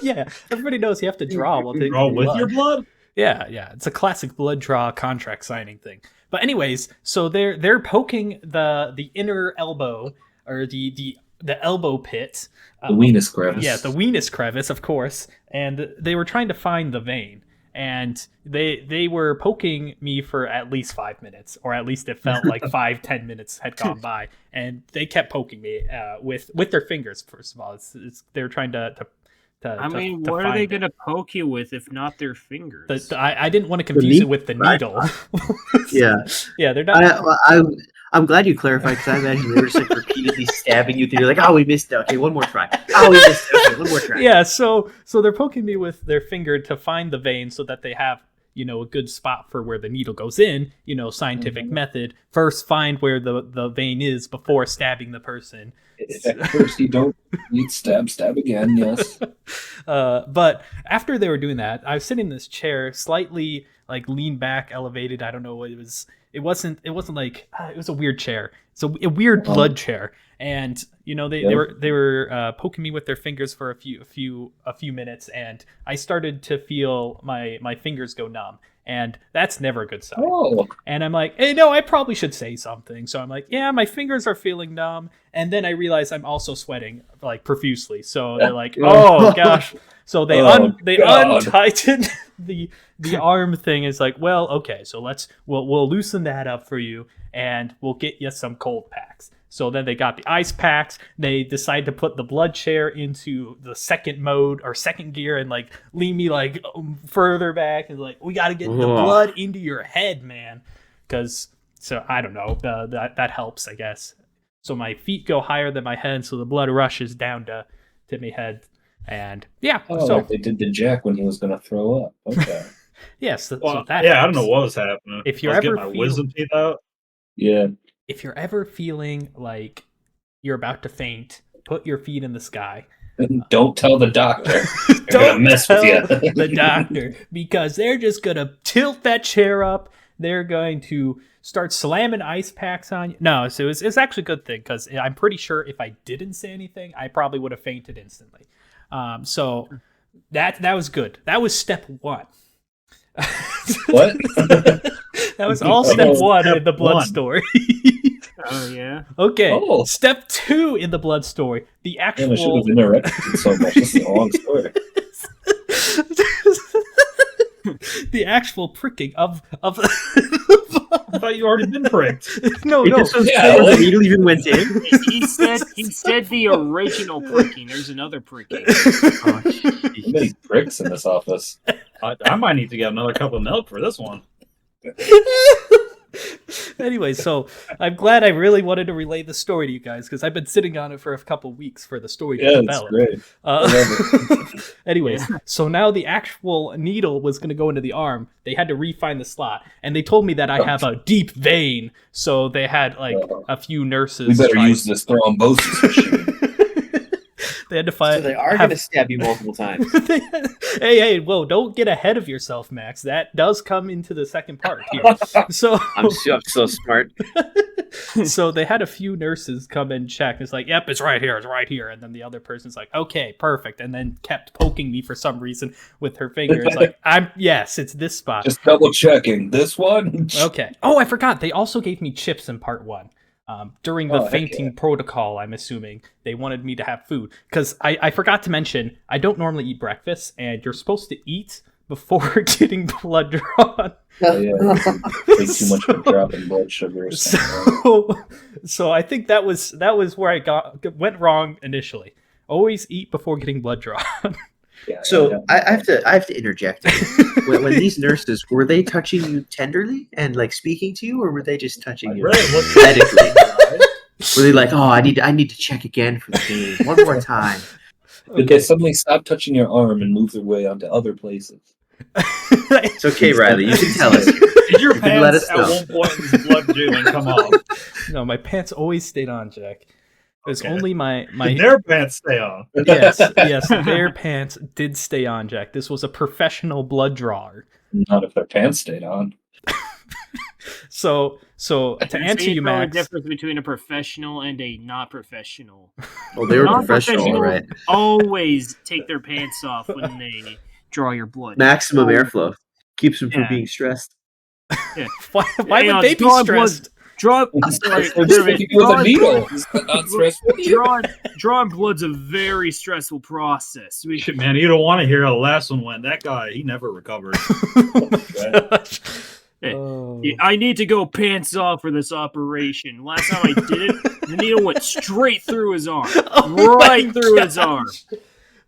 yeah, everybody knows you have to draw while taking
Draw
the
with
blood.
your blood?
Yeah, it's a classic blood draw contract signing thing. But anyways, so they're poking the inner elbow or the elbow pit.
The weenus crevice.
Yeah, the weenus crevice, of course. And they were trying to find the vein. And they were poking me for at least 5 minutes, or at least it felt like 5-10 minutes had gone by, and they kept poking me with their fingers. First of all, they're trying to
I mean,
to
what are they
find it.
going to poke you with if not their fingers?
I didn't want to confuse it with the needle.
Yeah.
Yeah, they're not.
I'm glad you clarified because I imagine they were just repeatedly stabbing you. You're like, oh, we missed it. Okay, one more try. Oh, we missed it. Okay, one more try.
Yeah, so they're poking me with their finger to find the vein so that they have, a good spot for where the needle goes in, scientific method. First find where the vein is before stabbing the person.
At first you don't need stab again, yes.
But after they were doing that, I was sitting in this chair, slightly leaned back, elevated. I don't know what it was. It wasn't like it was a weird chair. It's a weird blood chair, and they were poking me with their fingers for a few minutes, and I started to feel my fingers go numb, and that's never a good sign.
Oh,
And I'm like, hey, no, I probably should say something. So I'm like, yeah, my fingers are feeling numb. And then I realize I'm also sweating profusely. So they're like, oh gosh. So they
God.
untighten the arm thing. Is like, well, okay, so we'll loosen that up for you, and we'll get you some cold packs. So then they got the ice packs. They decide to put the blood chair into the second mode or second gear and lean me further back, and we got to get the blood into your head, man. So I don't know, that helps, I guess. So my feet go higher than my head, so the blood rushes down to my head, and yeah. So
like they did to Jack when he was going to throw up. Okay.
yes, so
Well,
that
I
helps.
don't know what was happening.
If you're
I was
ever
getting my wisdom teeth out.
Yeah.
If you're ever feeling like you're about to faint, put your feet in the sky.
Don't tell the doctor. They're going to mess with you.
The doctor, because they're just gonna tilt that chair up. They're going to start slamming ice packs on you. No, so it's actually a good thing, because I'm pretty sure if I didn't say anything, I probably would have fainted instantly. So that was good. That was step one.
What?
That was all step one in the blood
one.
story.
Oh yeah.
Okay,
Oh.
step two in the blood story. The
Damn, I should
actual.
have interrupted so much. This is a long story.
The actual pricking of
I thought you already been pricked.
no.
This was
Yeah,
before
like-
the needle even went in.
He said the original pricking. There's another pricking.
Oh,
Too many pricks in this office.
I might need to get another cup of milk for this one.
Anyway, so I'm glad I really wanted to relay the story to you guys, because I've been sitting on it for a couple weeks for the story to
Yeah, it's
develop.
great.
Anyways, so now the actual needle was going to go into the arm. They had to refine the slot, and they told me that I have a deep vein. So they had a few nurses.
We better
try-
use this thrombosis machine.
They had to find.
So they are going to stab you multiple times.
hey, whoa! Don't get ahead of yourself, Max. That does come into the second part here. So
I'm so smart.
so they had a few nurses come and check. It's like, yep, it's right here. And then the other person's like, okay, perfect. And then kept poking me for some reason with her finger. It's like, it's this spot.
Just double checking. This one?
Okay. Oh, I forgot. They also gave me chips in part one. During the
Oh, heck
fainting
yeah.
protocol, I'm assuming they wanted me to have food, because I forgot to mention I don't normally eat breakfast, and you're supposed to eat before getting blood drawn.
Oh, yeah. Way too much of a drop in blood sugar. Or something.
So I think that was where I went wrong initially. Always eat before getting blood drawn.
Yeah,
So I have to interject. when these nurses, were they touching you tenderly and like speaking to you, or were they just touching you medically? Were they like, oh, I need to check again for the game one more time?
Did they suddenly stop touching your arm and move their way onto other places?
It's okay, Riley. You can tell us.
Did your
You can let
pants
us
at
know.
one point in this blood doing come off?
No, my pants always stayed on, Jack. It was
Okay.
only my
Did their pants stay on?
yes, their pants did stay on, Jack. This was a professional blood drawer.
Not if their pants stayed on.
So to answer you,
know the
Max,
difference between a professional and a not professional.
Well, they were professional, all right?
Always take their pants off when they draw your blood.
Maximum airflow keeps them from
Yeah.
being stressed.
why
Hang
would
on,
they be
draw blood.
stressed?
Sorry,
They're just making you with a needle. It's not stressful.
Drawing blood's a very stressful process.
Shit, man, you don't want to hear how the last one went. That guy, he never recovered.
Oh my gosh.
Hey,
Oh.
I need to go pants off for this operation. Last time I did it, the needle went straight through his arm.
Oh
Right
my
through his
gosh.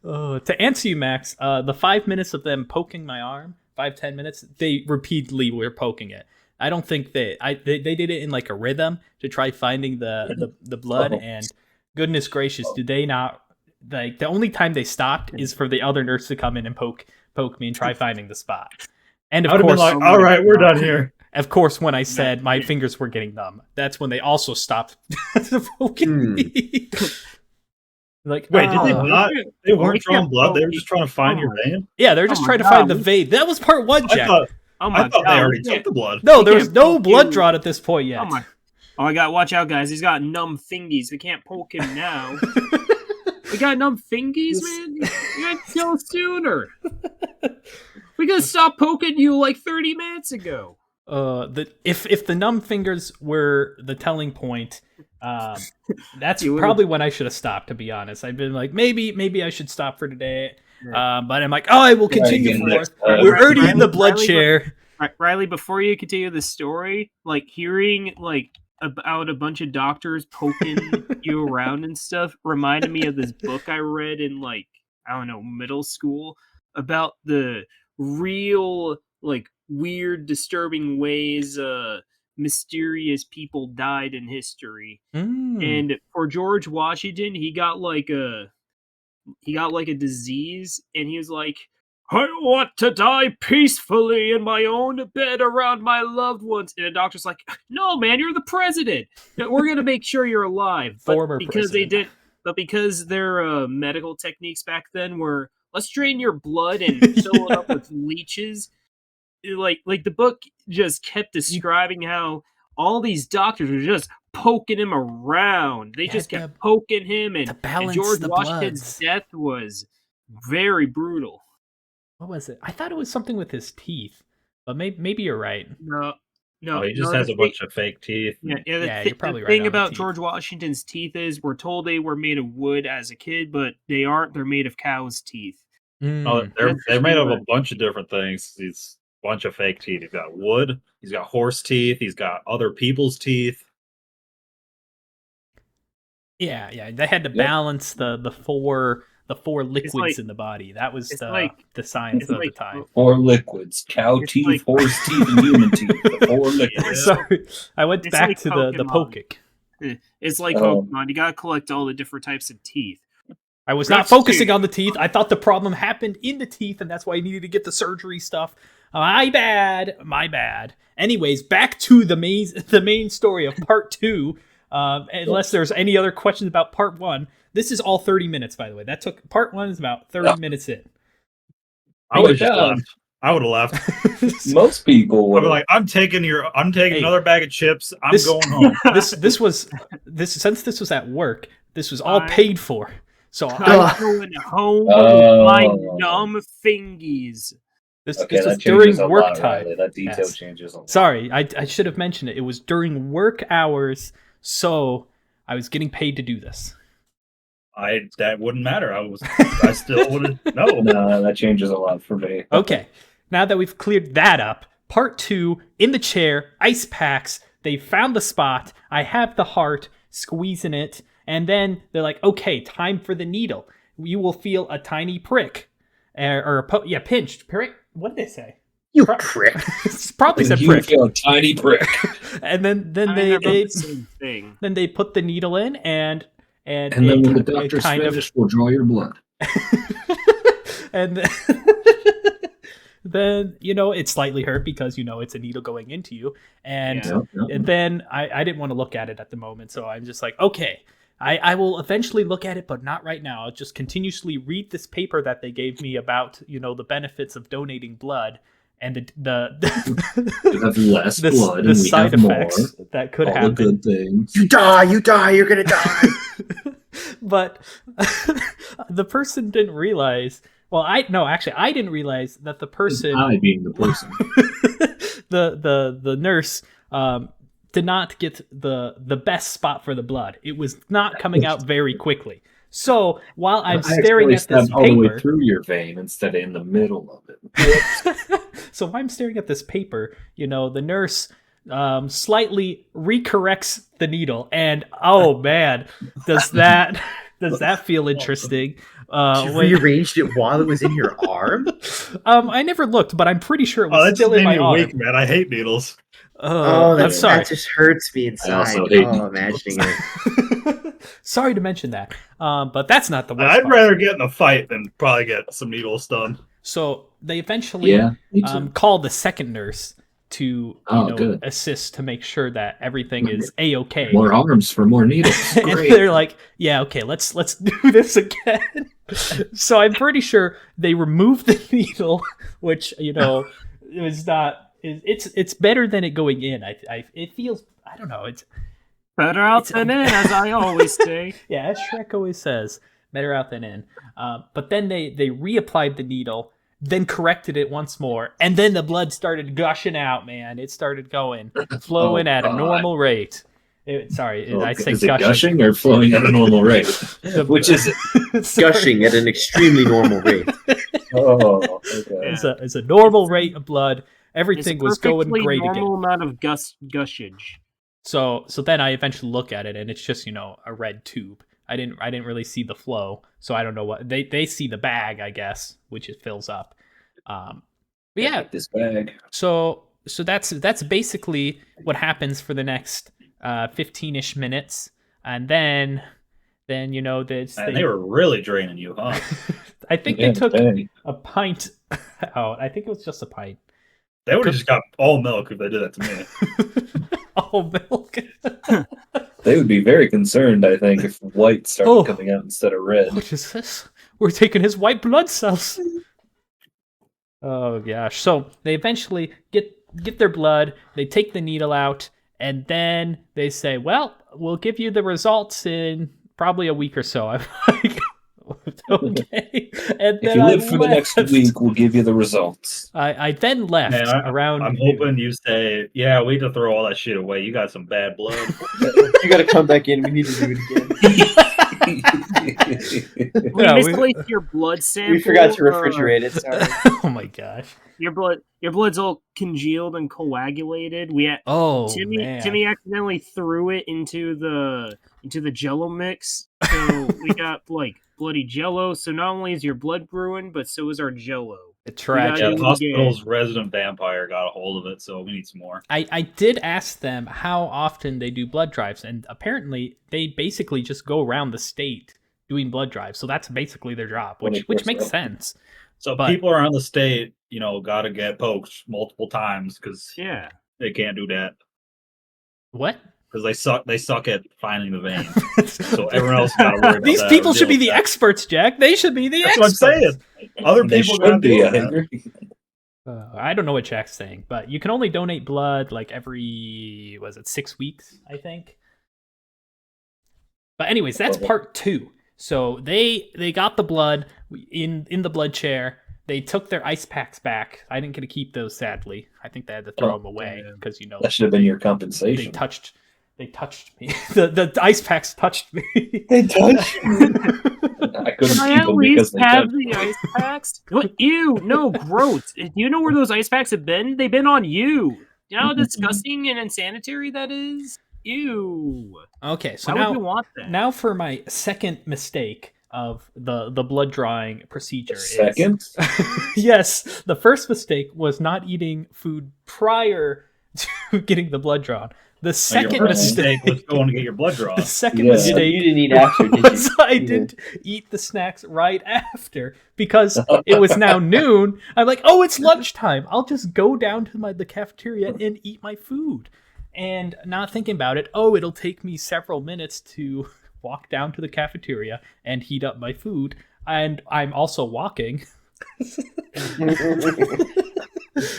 arm.
To answer you, Max, the 5 minutes of them poking my arm, 5-10 minutes, they repeatedly were poking it. I don't think they did it in like a rhythm to try finding the blood,
Oh.
and goodness gracious, did they not? Like the only time they stopped is for the other nurse to come in and poke me and try finding the spot. And
I'd
of
have been
course,
like, all right, we're done here.
of course, when I said my fingers were getting numb, that's when they also stopped poking me. Like,
Wait, did they
"Oh."
not? They weren't
we
drawing
can't
blood. They were
poke
just trying to find
you.
your vein.
Yeah, they're just
Oh my
trying to
God,
find the
we-
vein. That was part one,
I
Jack.
thought,
Oh my
I thought
god!
they already
we
took
can't-
the blood.
No,
we
there was
can't
no
poke
blood
you.
drawn at this point yet.
Oh my! Oh, I got watch out, guys. He's got numb fingies. We can't poke him now. We got numb fingies, man. You gotta kill sooner. We gotta stop poking you like 30 minutes ago.
If the numb fingers were the telling point, that's
You would've-
probably when I should have stopped. To be honest, I've been like maybe I should stop for today. But I'm like, oh, I will continue
again
for.
next time.
We're already in the blood
Riley,
chair.
Riley, before you continue the story, like hearing like about a bunch of doctors poking you around and stuff reminded me of this book I read in like, I don't know, middle school about the real like weird, disturbing ways mysterious people died in history. And for George Washington, he got like a disease, and he was like, I want to die peacefully in my own bed around my loved ones. And the doctor's like, no, man, you're the president. We're going to make sure you're alive. But
Former
because
president.
because their medical techniques back then were, let's drain your blood and fill it up with leeches. Like the book just kept describing how all these doctors were just poking him around. They just kept poking him, and
balance
George
the
Washington's
bloods.
death was very brutal.
What was it? I thought it was something with his teeth, but maybe you're right.
No,
Oh, he just has a bunch of fake teeth.
Yeah,
You're probably
the
right
thing
on the
about
teeth.
George Washington's teeth is we're told they were made of wood as a kid, but they aren't. They're made of cow's teeth.
Oh, they're made of a bunch of different things. He's a bunch of fake teeth. He's got wood. He's got horse teeth. He's got other people's teeth.
Yeah. They had to balance the four liquids
like-
in the body. That was
it's
the
like-
science
it's
of
like-
the time.
4 liquids: cow
It's
teeth,
like-
horse teeth, and human teeth. The 4 liquids.
Yeah.
Sorry, I went
It's
back
like
to the
Pokemon.
pokic.
It's like
Oh.
Pokemon. You gotta collect all the different types of teeth.
I was
That's
not focusing
too-
on the teeth. I thought the problem happened in the teeth, and that's why I needed to get the surgery stuff. My bad. Anyways, back to the main story of part 2. Unless there's any other questions about part 1. This is all 30 minutes, by the way. That took part 1 is about 30 minutes in.
I would have just
Yeah.
left. I would have left.
Most people
I'd
would.
be like, I'm taking
Hey,
another bag of chips. I'm
this-
going home.
this was since this was at work. This was all
I-
paid for. So
I'm going home
Oh.
with my numb fingies.
this
Okay,
was
that
during
changes a
work
lot,
time.
Riley. That detail
Yes.
changes a lot.
Sorry, I should have mentioned it. It was during work hours, so I was getting paid to do this.
That wouldn't matter. I still wouldn't know.
No, that changes a lot for me.
Okay. now that we've cleared that up, part 2, in the chair, ice packs. They found the spot. I have the heart, squeezing it. And then they're like, okay, time for the needle. You will feel a tiny prick. Pinched. Prick? What did they say?
You prick.
It's probably said
You
prick.
feel a tiny prick.
And then
I mean,
they
they're both the same thing.
then they put the needle in and
And then when the
it
doctor's
kind of
finished, we'll draw your blood.
and then it slightly hurt because it's a needle going into you, and and then I didn't want to look at it at the moment, so I'm just like, okay, I will eventually look at it, but not right now. I'll just continuously read this paper that they gave me about the benefits of donating blood and
You have less blood, and
the
we
side
have
effects
more.
that could
All
happen.
the good things.
You die, you're gonna die.
But the person didn't realize. Well, I didn't realize that the person,
I being the person.
the nurse, did not get the best spot for the blood. It was not coming out very quickly. So while I'm staring at this
all the way
paper,
through your vein instead of in the middle of it.
so while I'm staring at this paper, the nurse slightly recorrects the needle, and oh man, does that feel interesting?
You rearranged it while it was in your arm?
I never looked, but I'm pretty sure it was
that
still
just
in
made
my
me
arm.
weak, man. I hate needles.
I'm
that
sorry.
just hurts me inside.
also hate
Oh, imagining it.
Sorry to mention that, but that's not the worst
I'd
part.
rather get in a fight than probably get some needles done.
So they eventually
Me too.
call the second nurse to
good.
assist to make sure that everything is a-okay.
More arms for more needles.
And
Great.
they're like, yeah, okay, let's do this again. So I'm pretty sure they removed the needle, which it was not. It's better than it going in. It feels, I don't know. It's
Better out than in, as I always say.
yeah, as Shrek always says, better out than in. But then they reapplied the needle, then corrected it once more, and then the blood started gushing out. Man, it started flowing at a normal rate. I say
Is it gushing or flowing at a normal rate? Which is it?
Gushing at an extremely normal rate.
Oh, okay.
It's a normal rate of blood. Everything was going
perfectly
great again.
normal amount of gushage.
So then I eventually look at it, and it's just a red tube. I didn't really see the flow, so I don't know what they see the bag, I guess, which it fills up. But yeah,
Like this bag.
so that's basically what happens for the next 15-ish minutes, and then they
They were really draining you, huh?
I think
Yeah,
they took
dang.
a pint out. I think it was just a pint.
They would have just got all milk if they did that to me.
All milk.
They would be very concerned, I think, if white started
Oh.
coming out instead of red.
What is this? We're taking his white blood cells. Oh gosh. So they eventually get their blood, they take the needle out, and then they say, well, we'll give you the results in probably a week or so. I'm like, okay. And
If
then
you
I
live for the next
left.
week, we'll give you the results.
I then left
Man,
around
I'm
noon.
hoping you say, yeah, we need to throw all that shit away. You got some bad blood.
You gotta come back in. We need to do it again.
We
Yeah,
misplaced your blood sample.
We forgot to refrigerate it. Sorry.
Oh my gosh.
Your blood's all congealed and coagulated.
Oh
Timmy
man.
Timmy accidentally threw it into the Jello mix, so we got like bloody Jello. So not only is your blood ruined, but so is our Jello.
Tragic.
Yeah,
Yeah.
the hospital's resident vampire got a hold of it, so we need some more.
I did ask them how often they do blood drives, and apparently they basically just go around the state doing blood drives. So that's basically their job, which
24/7.
makes sense.
So
But-
people around the state, got to get poked multiple times because
Yeah.
they can't do that
What?
because they suck at finding the vein. So everyone else got to worry about
These
that
people
or
should be
deal
the
with that.
experts, Jack. They should be the
That's what I'm
experts.
saying. Other
They
people got to
should be,
deal
I
with that.
agree.
I don't know what Jack's saying, but you can only donate blood like every 6 weeks, I think. But anyways, that's part 2. So they got the blood in the blood chair. They took their ice packs back. I didn't get to keep those, sadly. I think they had to throw
Oh,
them away
damn.
because
That should have been your
they
compensation.
touched me. The ice packs touched me.
They touch.
I couldn't
Can I
keep
at
them
least
because they
have
touched
the
me.
ice packs? What? Ew, no, gross. Do you know where those ice packs have been? They've been on you. You know how disgusting and insanitary that is? Ew.
Okay, so
Why would you want that?
now for my second mistake of the blood drawing procedure.
Second?
Yes, the first mistake was not eating food prior to getting the blood drawn. The
Your
second
first
mistake,
mistake was going to get your blood drawn.
the second
Yeah.
So
mistake
you didn't eat after, did
was
you?
I didn't eat the snacks right after because it was now noon. I'm like, oh, it's lunchtime. I'll just go down to the cafeteria and eat my food. And not thinking about it, oh, it'll take me several minutes to walk down to the cafeteria and heat up my food. And I'm also walking.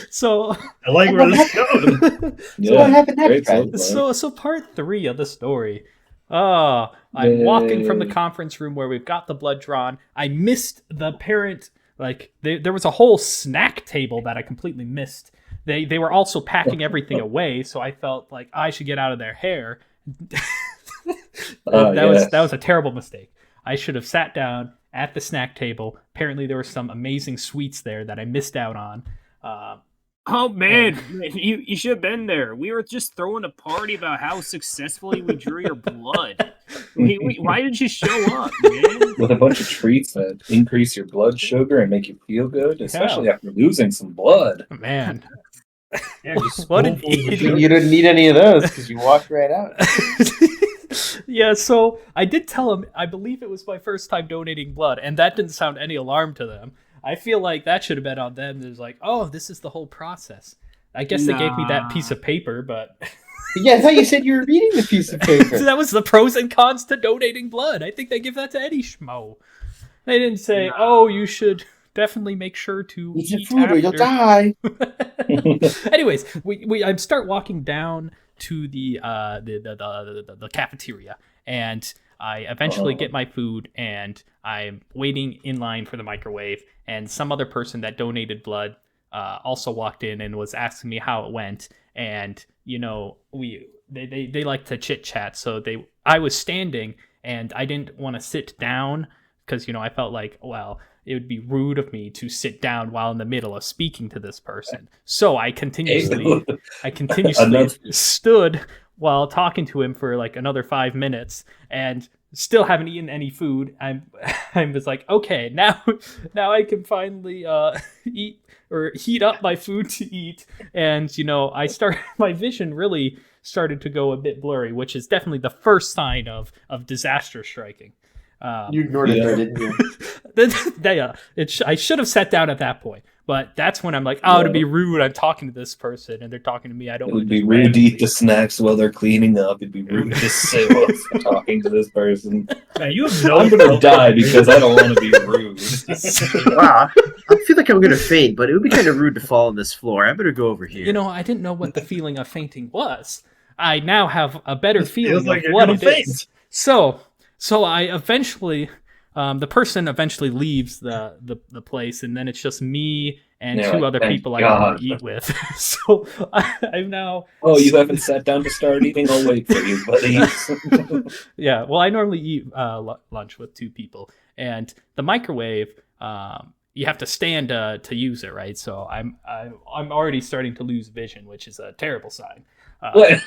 So
I like where this is going.
So what happened
great
next, guys?
so far.
So part 3 of the story. I'm walking from the conference room where we've got the blood drawn. I missed the parent, like there was a whole snack table that I completely missed. They were also packing everything away, so I felt like I should get out of their hair. That was a terrible mistake. I should have sat down at the snack table. Apparently there were some amazing sweets there that I missed out on.
Oh man, you should have been there. We were just throwing a party about how successfully we drew your blood. Why did you show up, man?
With a bunch of treats that increase your blood sugar and make you feel good, especially after losing some blood.
Man.
Yeah, just
What an
spoonfuls of
idiot.
sugar.
You didn't need any of those because you walked right out.
Yeah, so I did tell them, I believe it was my first time donating blood, and that didn't sound any alarm to them. I feel like that should have been on them. There's like, oh, this is the whole process. I guess they gave me that piece of paper, but
Yeah, I thought you said you were reading the piece of paper.
that was the pros and cons to donating blood. I think they give that to any schmo. They didn't say, oh, you should definitely make sure to
Eat some
eat
food or you'll
after.
die.
Anyways, I start walking down to the cafeteria, and I eventually get my food, and I'm waiting in line for the microwave, and some other person that donated blood also walked in and was asking me how it went, and you know they like to chit chat, so I was standing, and I didn't want to sit down because I felt like, well, it would be rude of me to sit down while in the middle of speaking to this person. So I continuously stood while talking to him for like another 5 minutes and still haven't eaten any food. I was like, okay, now I can finally eat or heat up my food to eat. And, my vision really started to go a bit blurry, which is definitely the first sign of disaster striking.
You ignored it though, didn't you?
I should have sat down at that point, but that's when I'm like, oh, to be rude, I'm talking to this person and they're talking to me. I don't
It
want
would
to
be rude to eat the snacks while they're cleaning up. It'd be rude to sit while they're talking to this person.
Man, you have no
I'm gonna die because I don't want to be rude.
Wow, I feel like I'm gonna faint, but it would be kind of rude to fall on this floor. I better go over here.
I didn't know what the feeling of fainting was. I now have a better
It
feeling
feels like
of
you're
what
gonna
it
faint.
is. So I eventually, the person eventually leaves the place, and then it's just me and
Yeah,
two other
thank
people I
God.
normally eat with. So I'm now.
Oh, you haven't sat down to start eating? I'll wait for you, buddy.
Yeah, well, I normally eat lunch with two people, and the microwave, you have to stand to use it, right? So I'm already starting to lose vision, which is a terrible sign.
What?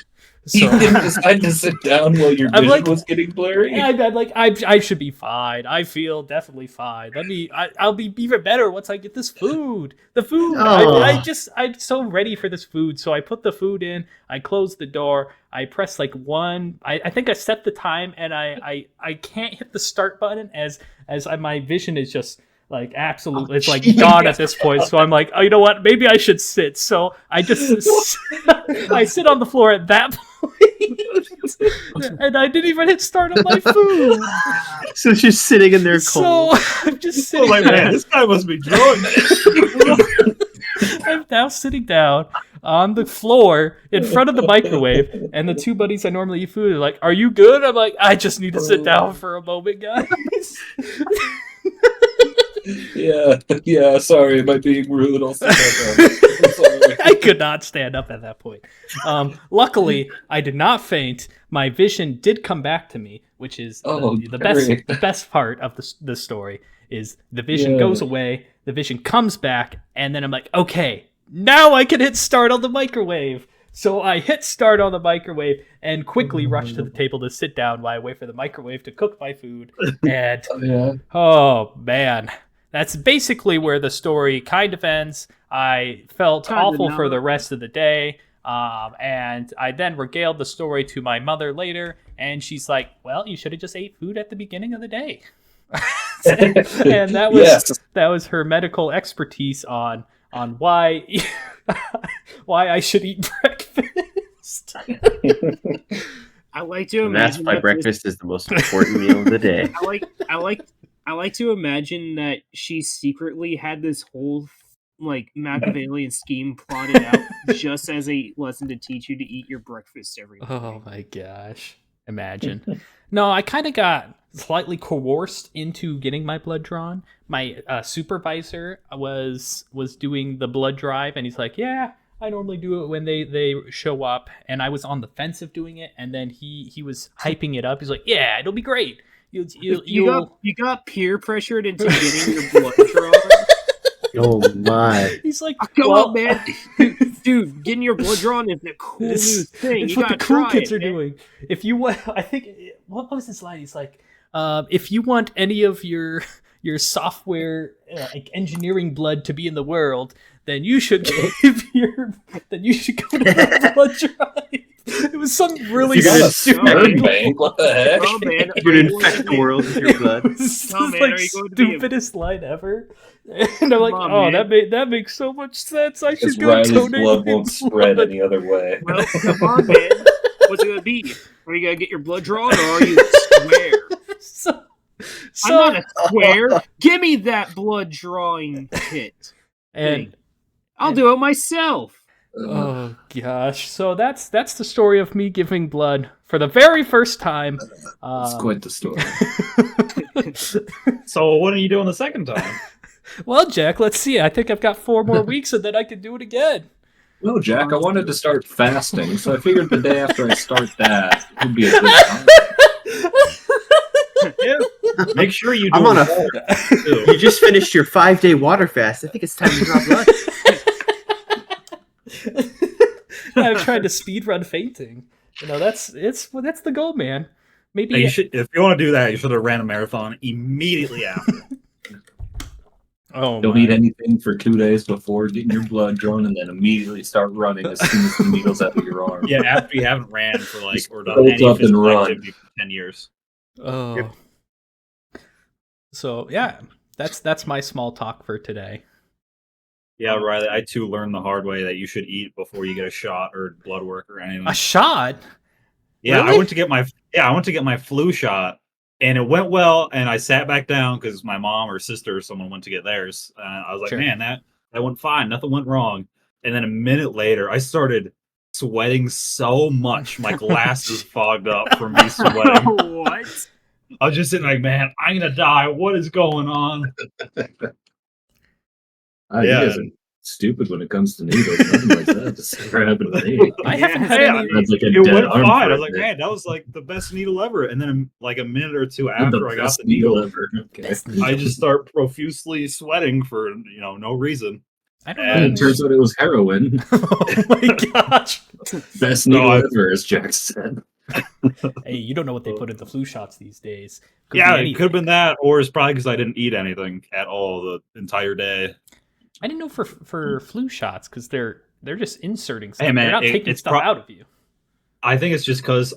So,
You didn't decide to sit down while your
I'm
vision
like-
was getting blurry?
I'm like, I should be fine. I feel definitely fine. I'll be even better once I get this food. The food.
Oh.
I'm so ready for this food. So I put the food in. I close the door. I press like one. I think I set the time, and I can't hit the start button as my vision is just like absolutely. It's like gone at this point. So I'm like, oh, you know what? Maybe I should sit. So I just I sit on the floor at that point, and I didn't even hit start on my food.
So it's just sitting in there cold.
So I'm just
Oh
sitting
my
there.
man, this guy must be drunk.
I'm now sitting down on the floor in front of the microwave, and the two buddies I normally eat food are like, "Are you good?" I'm like, "I just need to sit down for a moment, guys."
Yeah, sorry, am I being rude? I'll sit back down. I'm sorry.
I could not stand up at that point. Luckily, I did not faint. My vision did come back to me, which is the best part of the story. Is the vision goes away, the vision comes back, and then I'm like, okay, now I can hit start on the microwave. So I hit start on the microwave and quickly rush to the table to sit down while I wait for the microwave to cook my food. And oh man, that's basically where the story kind of ends. I felt awful for the rest of the day. And I then regaled the story to my mother later, and she's like, well, you should have just ate food at the beginning of the day. And that was her medical expertise on why why I should eat breakfast.
I like to
And that's
imagine
why breakfast is the most important meal of the day.
I like to imagine that she secretly had this whole like Machiavellian scheme plotted out just as a lesson to teach you to eat your breakfast every morning.
Oh my gosh. Imagine. No, I kind of got slightly coerced into getting my blood drawn. My supervisor was doing the blood drive, and he's like, yeah, I normally do it when they show up. And I was on the fence of doing it, and then he was hyping it up. He's like, yeah, it'll be great.
You got peer pressured into getting your blood drawn.
Oh my!
He's like,
come on, man, dude, getting your blood drawn is the cool new thing.
It's
you
what the cool kids are doing. If you want, I think what was his line? He's like, if you want any of your software like engineering blood to be in the world, then you should go to the blood drive. It was some really
stupid bank. What the heck?
Oh, man,
You would infect the world with your blood.
This is like stupidest line ever. And I'm like, that makes so much sense. I should go
Riley's
donate
blood won't spread any other way.
Well, come on, man. What's it gonna be? Are you gonna get your blood drawn, or are you square? I'm not a square. Give me that blood drawing kit,
and
I'll do it myself.
Oh gosh! So that's the story of me giving blood for the very first time.
That's quite the story.
So what are you doing the second time?
Well, Jack, let's see. I think I've got 4 more weeks, and then I can do it again.
Well, Jack, I wanted to start fasting, so I figured the day after I start that would be a good time.
Yeah. Make sure you do.
I'm on you just finished your 5-day water fast. I think it's time to draw blood.
I've tried to speedrun fainting. That's the goal, man. Maybe
you should, if you want to do that, you should have ran a marathon immediately after.
Don't
eat anything for 2 days before getting your blood drawn, and then immediately start running as soon as the needle's out of your arm.
Yeah, after you haven't ran for or done
Hold
any
up and
physical
run.
activity for 10 years.
Oh. Yep. So yeah, that's my small talk for today.
Yeah, Riley, I too learned the hard way that you should eat before you get a shot or blood work or anything.
A shot?
Yeah,
really?
I went to get my flu shot, and it went well. And I sat back down because my mom or sister or someone went to get theirs. I was like,
Sure.
man, that went fine. Nothing went wrong. And then a minute later, I started sweating so much, my glasses fogged up from me sweating.
What?
I was just sitting like, man, I'm gonna die. What is going on?
You guys are stupid when it comes to needles. Nothing like that. Just happened to me.
I haven't had any.
It went fine. I was like, man, that was like the best needle ever. And then like a minute or two after I got the needle,
Okay.
I just start profusely sweating for no reason.
I don't
And it turns out it was heroin.
Oh my gosh!
Best needle ever, as Jack said.
Hey, you don't know what they put in the flu shots these days.
It could have been that, or it's probably because I didn't eat anything at all the entire day.
I didn't know for flu shots because they're just inserting stuff.
Hey, man,
they're not taking stuff out of you.
I think it's just because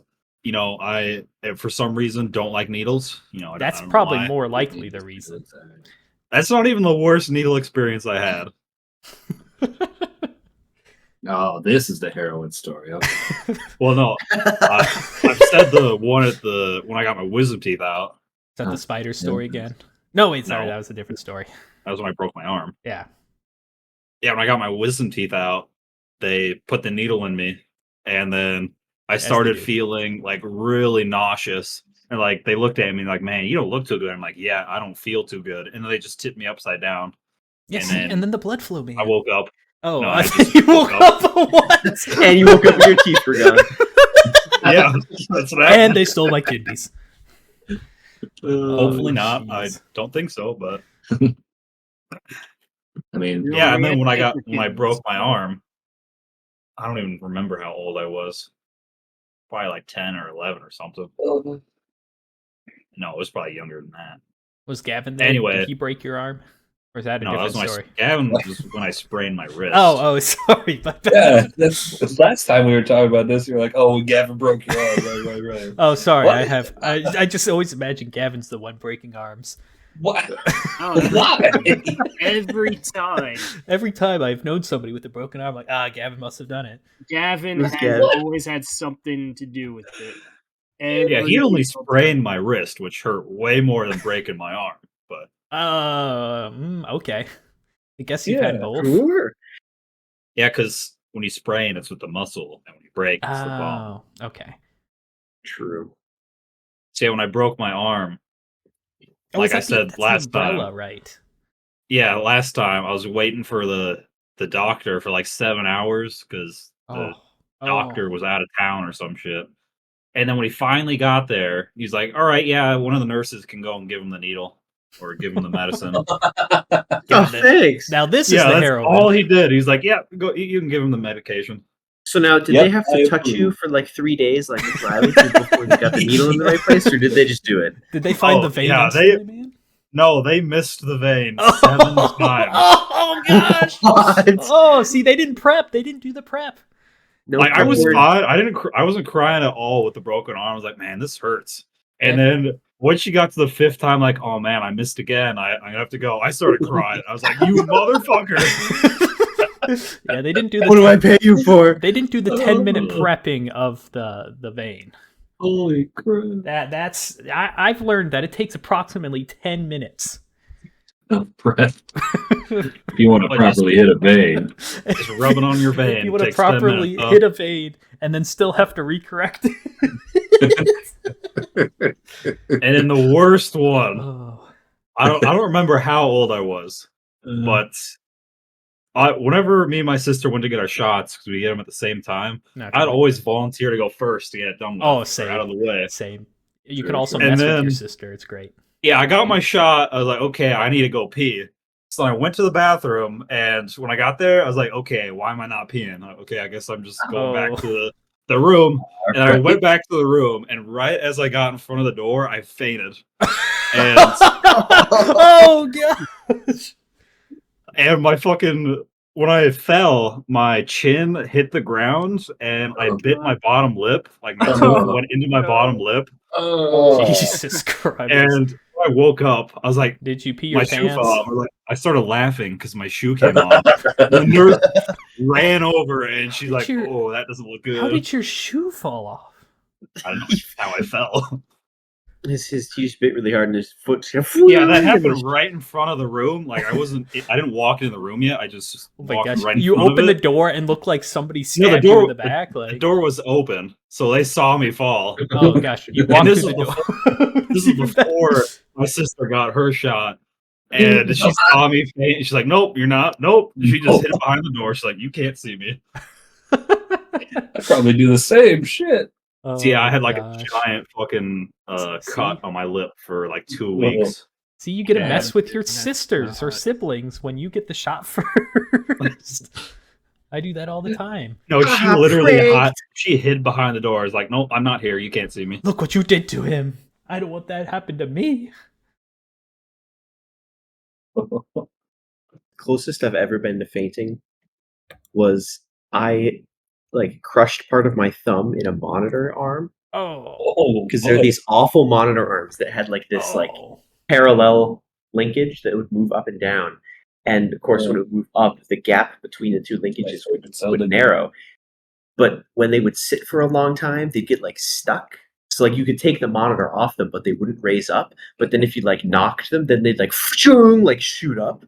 I for some reason don't like needles.
That's
I don't
probably
know why.
more likely the reason.
That's not even the worst needle experience I had.
Oh, this is the heroin story. Okay.
Well, no, I've said the one when I got my wisdom teeth out.
Is that the spider story again? No, wait, sorry, that was a different story.
That was when I broke my arm.
Yeah.
Yeah, when I got my wisdom teeth out, they put the needle in me, and then I started feeling like really nauseous. And like they looked at me like, man, you don't look too good. I'm like, yeah, I don't feel too good. And then they just tipped me upside down.
Yes,
and
then the blood flow, man.
I woke up
Oh,
No,
I
I
thought
just
you woke
woke
up. What?
And you woke up and your teeth were gone.
Yeah, that's what
And
happened.
they stole my kidneys.
Hopefully
Oh,
not. I
jeez.
don't think so, but
I mean,
You
yeah. And
already
then
had paper
when I
kidneys.
broke my arm, I don't even remember how old I was. Probably like 10 or 11 or something. No, it was probably younger than that.
Was Gavin there?
Anyway.
Did he break your arm? Or is that a
No, that
different
was when
story?
Gavin was when I sprained my wrist.
Oh, sorry. But
yeah, that's last time we were talking about this. You're like, "Oh, Gavin broke your arm." Right.
Oh, sorry.
What?
I just always imagine Gavin's the one breaking arms.
What?
Oh,
Why?
every time.
Every time I've known somebody with a broken arm, like, Gavin must have done it.
Gavin
Who's
has
Gavin?
always had something to do with it.
Yeah, he
Every
only
single
sprained my wrist, which hurt way more than breaking my arm. But
Okay. I guess you've had
Yeah,
both.
Sure.
yeah, because when you sprain, it's with the muscle, and when you break, it's the bone.
Oh, okay.
True.
So yeah, when I broke my arm,
Oh,
like
is
I
that
said
that's the
last
umbrella,
time,
right?
yeah, last time I was waiting for the doctor for like 7 hours because the doctor was out of town or some shit. And then when he finally got there, he's like, "All right, yeah, one of the nurses can go and give him the needle or give him the medicine."
Oh, thanks.
Now this is
Yeah,
the
that's
heroin.
all he did. He's like, "Yeah, go. You can give him the medication."
So now, did
Yep,
they have
I
to touch you
approve.
for like 3 days, like with Riley, before they got the needle in the right place, or did they just do it?
Did they find
Oh,
the vein
yeah,
instantly, man?
No, they missed the vein 7 times.
Oh gosh!
What?
Oh, see, they didn't prep. They didn't do the prep.
No,
Like I was
Ford.
fine. I wasn't crying at all with the broken arm. I was like, "Man, this hurts." And then when she got to the 5th time, like, "Oh man, I missed again. I have to go." I started crying. I was like, "You motherfucker!"
Yeah, they didn't do
What do I
the.
pay you for?
They didn't do the 10-minute prepping of the vein.
Holy crap!
I've learned that it takes approximately 10 minutes.
Breath. If you want to
But
properly hit a vein,
Just rub it on your vein.
If you want to
Takes 10
properly
minutes, huh?
hit a vein and then still have to recorrect it.
And then the worst one,
Oh.
I don't remember how old I was, but whenever me and my sister went to get our shots because we get them at the same time, I'd always volunteer to go first to get it done with, or
same.
out of the way.
Same. You
Sure,
can also
sure.
mess
And
with your
then-
sister. It's great.
Yeah, I got my shot. I was like, okay, I need to go pee. So I went to the bathroom, and when I got there, I was like, okay, why am I not peeing? Okay, I guess I'm just going back to the room. And I went back to the room, and right as I got in front of the door, I fainted. And
Oh gosh!
and my fucking when I fell, my chin hit the ground, and I bit my bottom lip. Like my tooth went into my bottom lip.
Jesus Christ!
And when I woke up, I was like,
Did you pee your
my shoe
pants?
fell off. I started laughing because my shoe came off. The nurse ran over and she's like,
your-
"Oh, that doesn't look good."
How did your shoe fall off?
I don't know how I fell.
He just bit really hard, and his foot.
Yeah, that happened right in front of the room. Like I didn't walk into the room yet. I just
Oh my
walked
gosh!
right in
You
front of
opened the
it.
door and looked like somebody
No,
stabbed you in the back.
The door was open, so they saw me fall.
Oh gosh! You
And
walked
this
through
is
the door.
This is before my sister got her shot. And she saw me faint. And she's like, "Nope, you're not. Nope." She just hid behind the door. She's like, "You can't see me."
I'd probably do the same shit.
Oh,
So yeah, I had like
gosh.
a giant fucking
See?
cut on my lip for like 2 weeks.
See, you get to
Yeah.
mess with your
That's
sisters or
not-
siblings when you get the shot first. I do that all the time.
No, she literally
pranked.
she hid behind the door. I was like, "Nope, I'm not here. You can't see me."
Look what you did to him. I don't want that happen to me.
Closest I've ever been to fainting was I crushed part of my thumb in a monitor arm
Oh.
because there are these awful monitor arms that had like this parallel linkage that would move up and down. And of course, when it would move up, the gap between the two linkages would narrow. But when they would sit for a long time, they'd get like stuck. So like you could take the monitor off them, but they wouldn't raise up. But then if you like knocked them, then they'd like shoot up.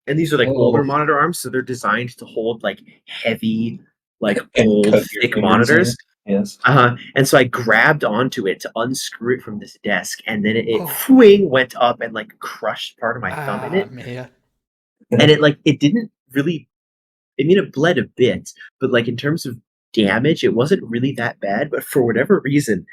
And these are like older monitor arms, so they're designed to hold like heavy, like old,
cut your
thick
fingers
monitors.
Yes.
And so I grabbed onto it to unscrew it from this desk, and then it
Oh.
went up and like crushed part of my thumb in it.
Man.
And it didn't really it bled a bit, but like in terms of damage, it wasn't really that bad. But for whatever reason,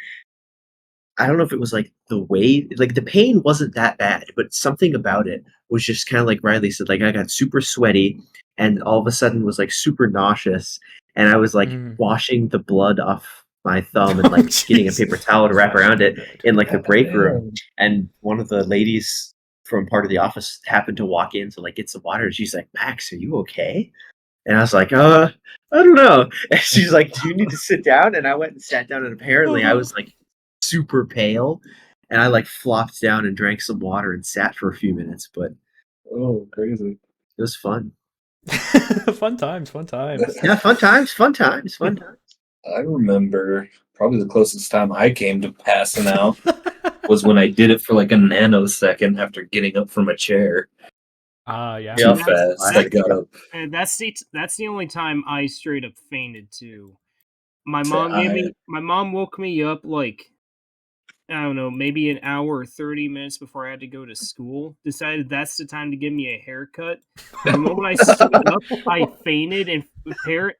I don't know if it was like the way, like the pain wasn't that bad, but something about it was just kind of like Riley said, like I got super sweaty and all of a sudden was like super nauseous. And I was like washing the blood off my thumb and like getting a paper towel to wrap around it in like the break room. And one of the ladies from part of the office happened to walk in to like get some water. And she's like, Max, are you okay? And I was like, I don't know. And she's like, do you need to sit down? And I went and sat down, and apparently I was like super pale, and I like flopped down and drank some water and sat for a few minutes, but
Oh, crazy.
it was fun.
Fun times.
Yeah, fun times.
I remember probably the closest time I came to passing out was when I did it for like a nanosecond after getting up from a chair.
Yeah.
Too fast. I got up.
And that's the only time I straight up fainted too. My
So
mom woke me up like, I don't know, maybe an hour or 30 minutes before I had to go to school. Decided that's the time to give me a haircut. The moment I stood up, I fainted, and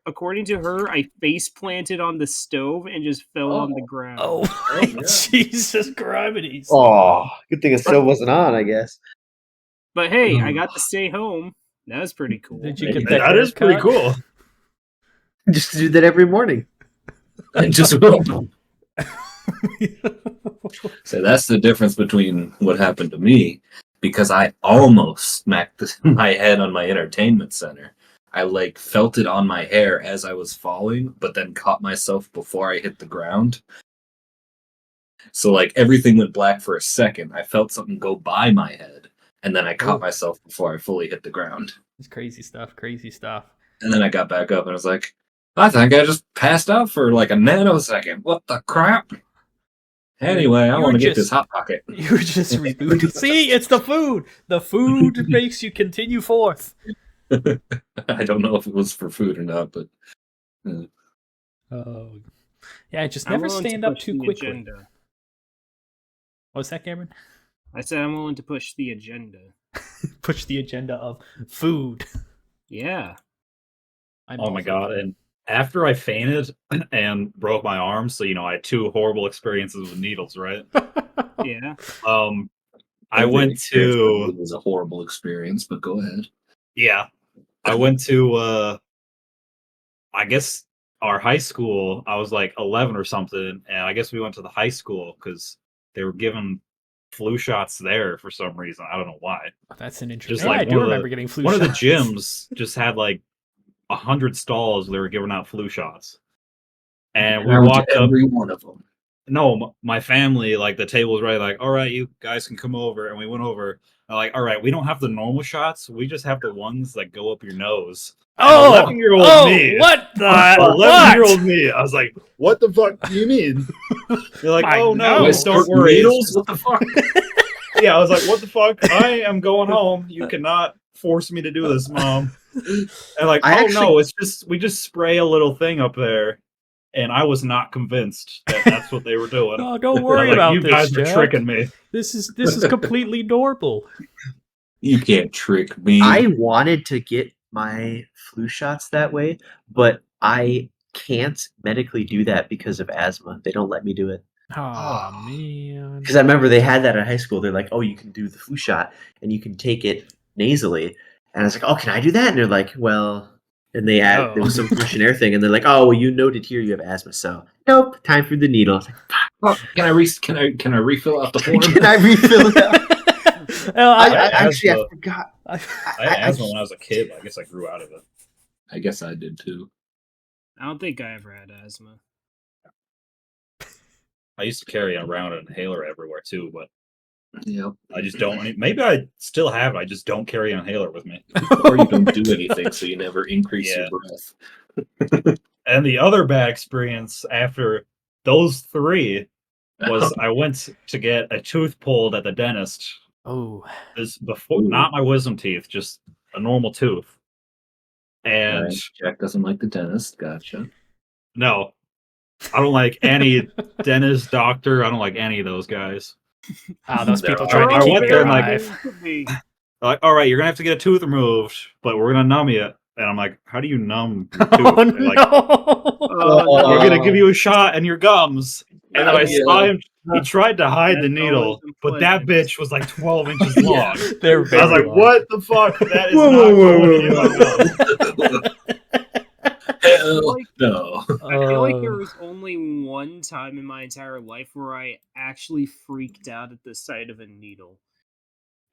according to her, I face planted on the stove and just fell on the ground.
Oh, Jesus Christ.
Oh, good thing the stove wasn't on, I guess.
But hey, I got to stay home. That was pretty cool.
Did you get
That is pretty cool.
Just do that every morning.
And just so that's the difference between what happened to me, because I almost smacked my head on my entertainment center. I like felt it on my hair as I was falling, but then caught myself before I hit the ground. So like everything went black for a second. I felt something go by my head, and then I caught myself before I fully hit the ground.
It's crazy stuff.
And then I got back up and I was like, I think I just passed out for like a nanosecond. What the crap? Anyway, I want to get this Hot Pocket.
You were just rebooted. See, it's the food. The food makes you continue forth.
I don't know if it was for food or not, but...
Oh. Yeah, just never stand up too quickly.
Agenda.
What's that, Cameron?
I said I'm willing to push the agenda.
Push the agenda of food.
Yeah.
Oh my god! And after I fainted and broke my arm, so I had two horrible experiences with needles, right?
Yeah.
I went to.
It was a horrible experience, but go ahead.
Yeah, I went to. I guess our high school. I was like 11 or something, and I guess we went to the high school because they were giving flu shots there for some reason. I don't know why.
That's an interesting.
Just like
I do remember getting flu shots.
One of the gyms just had like 100 stalls. They were giving out flu shots, and we walked up.
Every one of them.
No, my family, like the table was right, like, all right, you guys can come over, and we went over. I'm like, all right, we don't have the normal shots. We just have the ones that go up your nose.
Oh,
11-year-old me.
What the?
11-year-old me. I was like, what the fuck do you mean? They're like,
My
oh no,
nose.
don't worry.
Needles? What the fuck?
Yeah, I was like, what the fuck? I am going home. You cannot force me to do this, Mom. And like, no, it's just we just spray a little thing up there. And I was not convinced that that's what they were doing.
Oh, don't worry about
you
this,
guys are
Jack.
tricking me.
This is completely normal.
You can't trick me.
I wanted to get my flu shots that way, but I can't medically do that because of asthma. They don't let me do it.
Oh, man.
Because I remember they had that at high school. They're like, oh, you can do the flu shot and you can take it nasally. And I was like, oh, can I do that? And they're like, well, and they add there was some questionnaire thing, and they're like, oh, well, you noted here you have asthma, so nope, time for the needle. I was like,
oh, can I refill out the form?
Can I refill it? I forgot.
I had asthma when I was a kid. I guess I grew out of it.
I guess I did too.
I don't think I ever had asthma.
I used to carry around an inhaler everywhere too, but
Yep.
I just don't. Maybe I still have it. I just don't carry an inhaler with me.
Or you don't do anything, so you never increase your breath.
And the other bad experience after those three was I went to get a tooth pulled at the dentist.
Oh,
This before, not my wisdom teeth, just a normal tooth. And
Right. Jack doesn't like the dentist. Gotcha.
no, I don't like any dentist, doctor. I don't like any of those guys.
those
There
people
are-
trying
I
to keep
went
it
there and, like,
alive.
Like, all right, you're gonna have to get a tooth removed, but we're gonna numb you. And I'm like, how do you numb your tooth?
Oh
They're like,
no!
we're gonna give you a shot in your gums. And then I
Yeah.
saw him. He tried to hide the
That's
needle,
always
but that
unpleasant.
bitch was like 12 inches long.
Yeah, they're
I was
very
like,
long.
what the fuck? That is
Whoa,
not
whoa,
going
whoa,
in my
whoa.
mouth.
Hell
like-
no.
I feel like there was only one time in my entire life where I actually freaked out at the sight of a needle.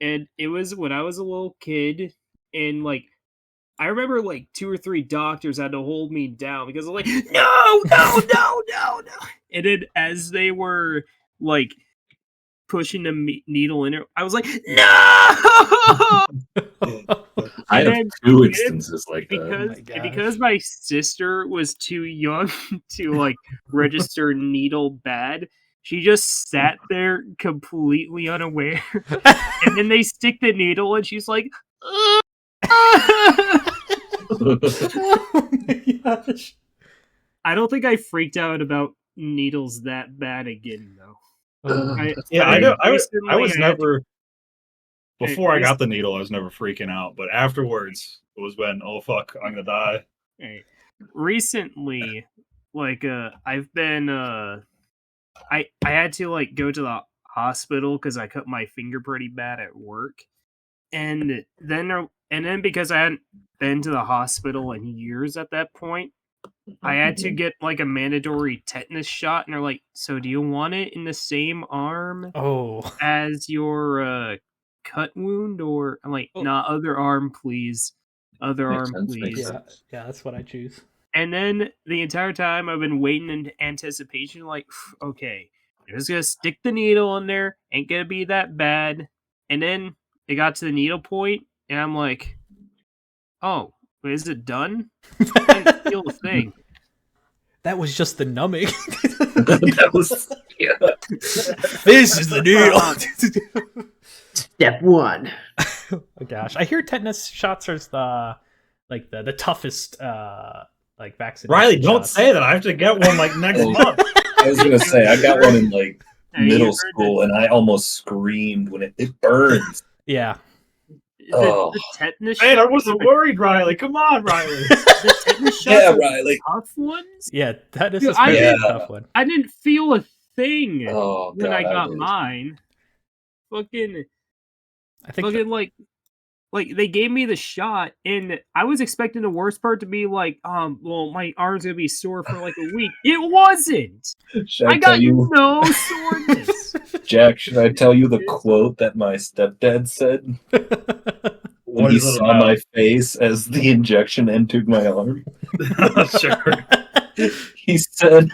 And it was when I was a little kid, and like I remember like 2 or 3 doctors had to hold me down because I was like, no, no, no, no, no. And then as they were like pushing the needle in her, I was like, no.
I
And
have
then-
2 instances like that.
because
my gosh.
and because my sister was too young to like register needle bad, she just sat there completely unaware. And then they stick the needle, and she's like,
Oh my gosh!
I don't think I freaked out about needles that bad again, though.
Yeah, I know. I was
recently had-
never. Before I
Hey,
got the needle, I was never freaking out. But afterwards, it was when, oh fuck, I'm gonna die.
Hey, recently, like I've been I had to like go to the hospital because I cut my finger pretty bad at work, and then because I hadn't been to the hospital in years at that point, I had to get like a mandatory tetanus shot, and they're like, "So do you want it in the same arm
Oh,
as your cut wound?" Or I'm like,
Oh.
"Nah, other arm, please, other
Makes
arm,
sense, makes
please."
yeah, yeah. That's what I choose.
And then the entire time I've been waiting in anticipation, like, okay, they're just gonna stick the needle in there, ain't gonna be that bad. And then it got to the needle point, and I'm like, oh, is it done? I didn't feel a thing.
That was just the numbing.
That was
This is the needle.
Step 1.
Oh gosh, I hear tetanus shots are the toughest like vaccination.
Riley, don't
shots.
say that. I have to get one like next
Oh.
month.
I was gonna say I got one in like
Hey, you
middle
heard
school, and I almost screamed when it burns.
Yeah,
the tetanus
Man, I
shot-
wasn't worried, Riley. Come on, Riley.
the tetanus shots
Yeah,
are the
Riley.
tough ones.
yeah. Tetanus
Dude,
is pretty
Yeah.
tough one.
I didn't feel a thing
Oh
when
god,
I got
did.
mine. Fucking
I think
fucking like they gave me the shot, and I was expecting the worst part to be like, well, my arm's gonna be sore for like a week. It wasn't.
Should
I
I tell
got
you,
no soreness.
Jack? Should I tell you the quote that my stepdad said when
What
he
is it
saw
about?
my face as the injection entered my arm?
Sure.
He said,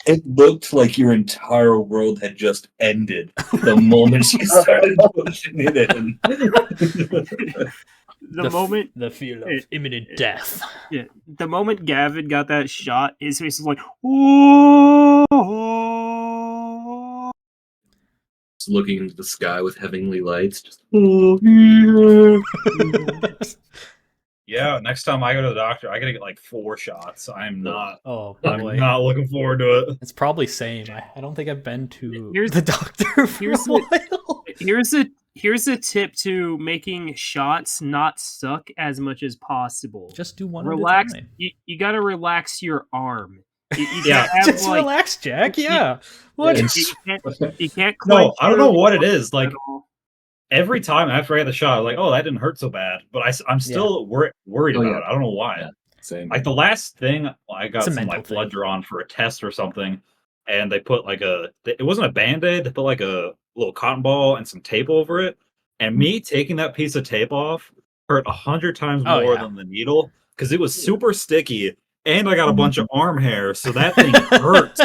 "It looked like your entire world had just ended the moment she started pushing it in."
The moment,
the feel of
it-
imminent death.
yeah, the moment Gavin got that shot, his face was like, "Ooh."
Just looking into the sky with heavenly lights. Just,
Yeah, next time I go to the doctor, I gotta get like 4 shots. I'm not
Oh
I'm
boy,
not looking forward to it.
it's probably same. I don't think I've been to
Here's-
the doctor for
here's
a while.
Here's a tip to making shots not suck as much as possible.
Just do one
Relax.
at a time.
You gotta relax your arm. You
Yeah.
can't have,
Just
like,
relax, Jack. Yeah. What?
Yeah,
you can't
No,
clench
I don't
your
know what it
arm
is. Like
at all.
every time after I get the shot, I'm like, oh, that didn't hurt so bad. But I'm still worried
Oh,
about
yeah.
it. I don't know why.
Yeah. Same.
Like the last thing, I got
It's a
some
mental
like blood
thing.
drawn for a test or something, and they put like it wasn't a band-aid, they put like a little cotton ball and some tape over it. And me taking that piece of tape off hurt 100 times
Oh,
more
yeah.
than the needle because it was super sticky, and I got a bunch of arm hair, so that thing hurt.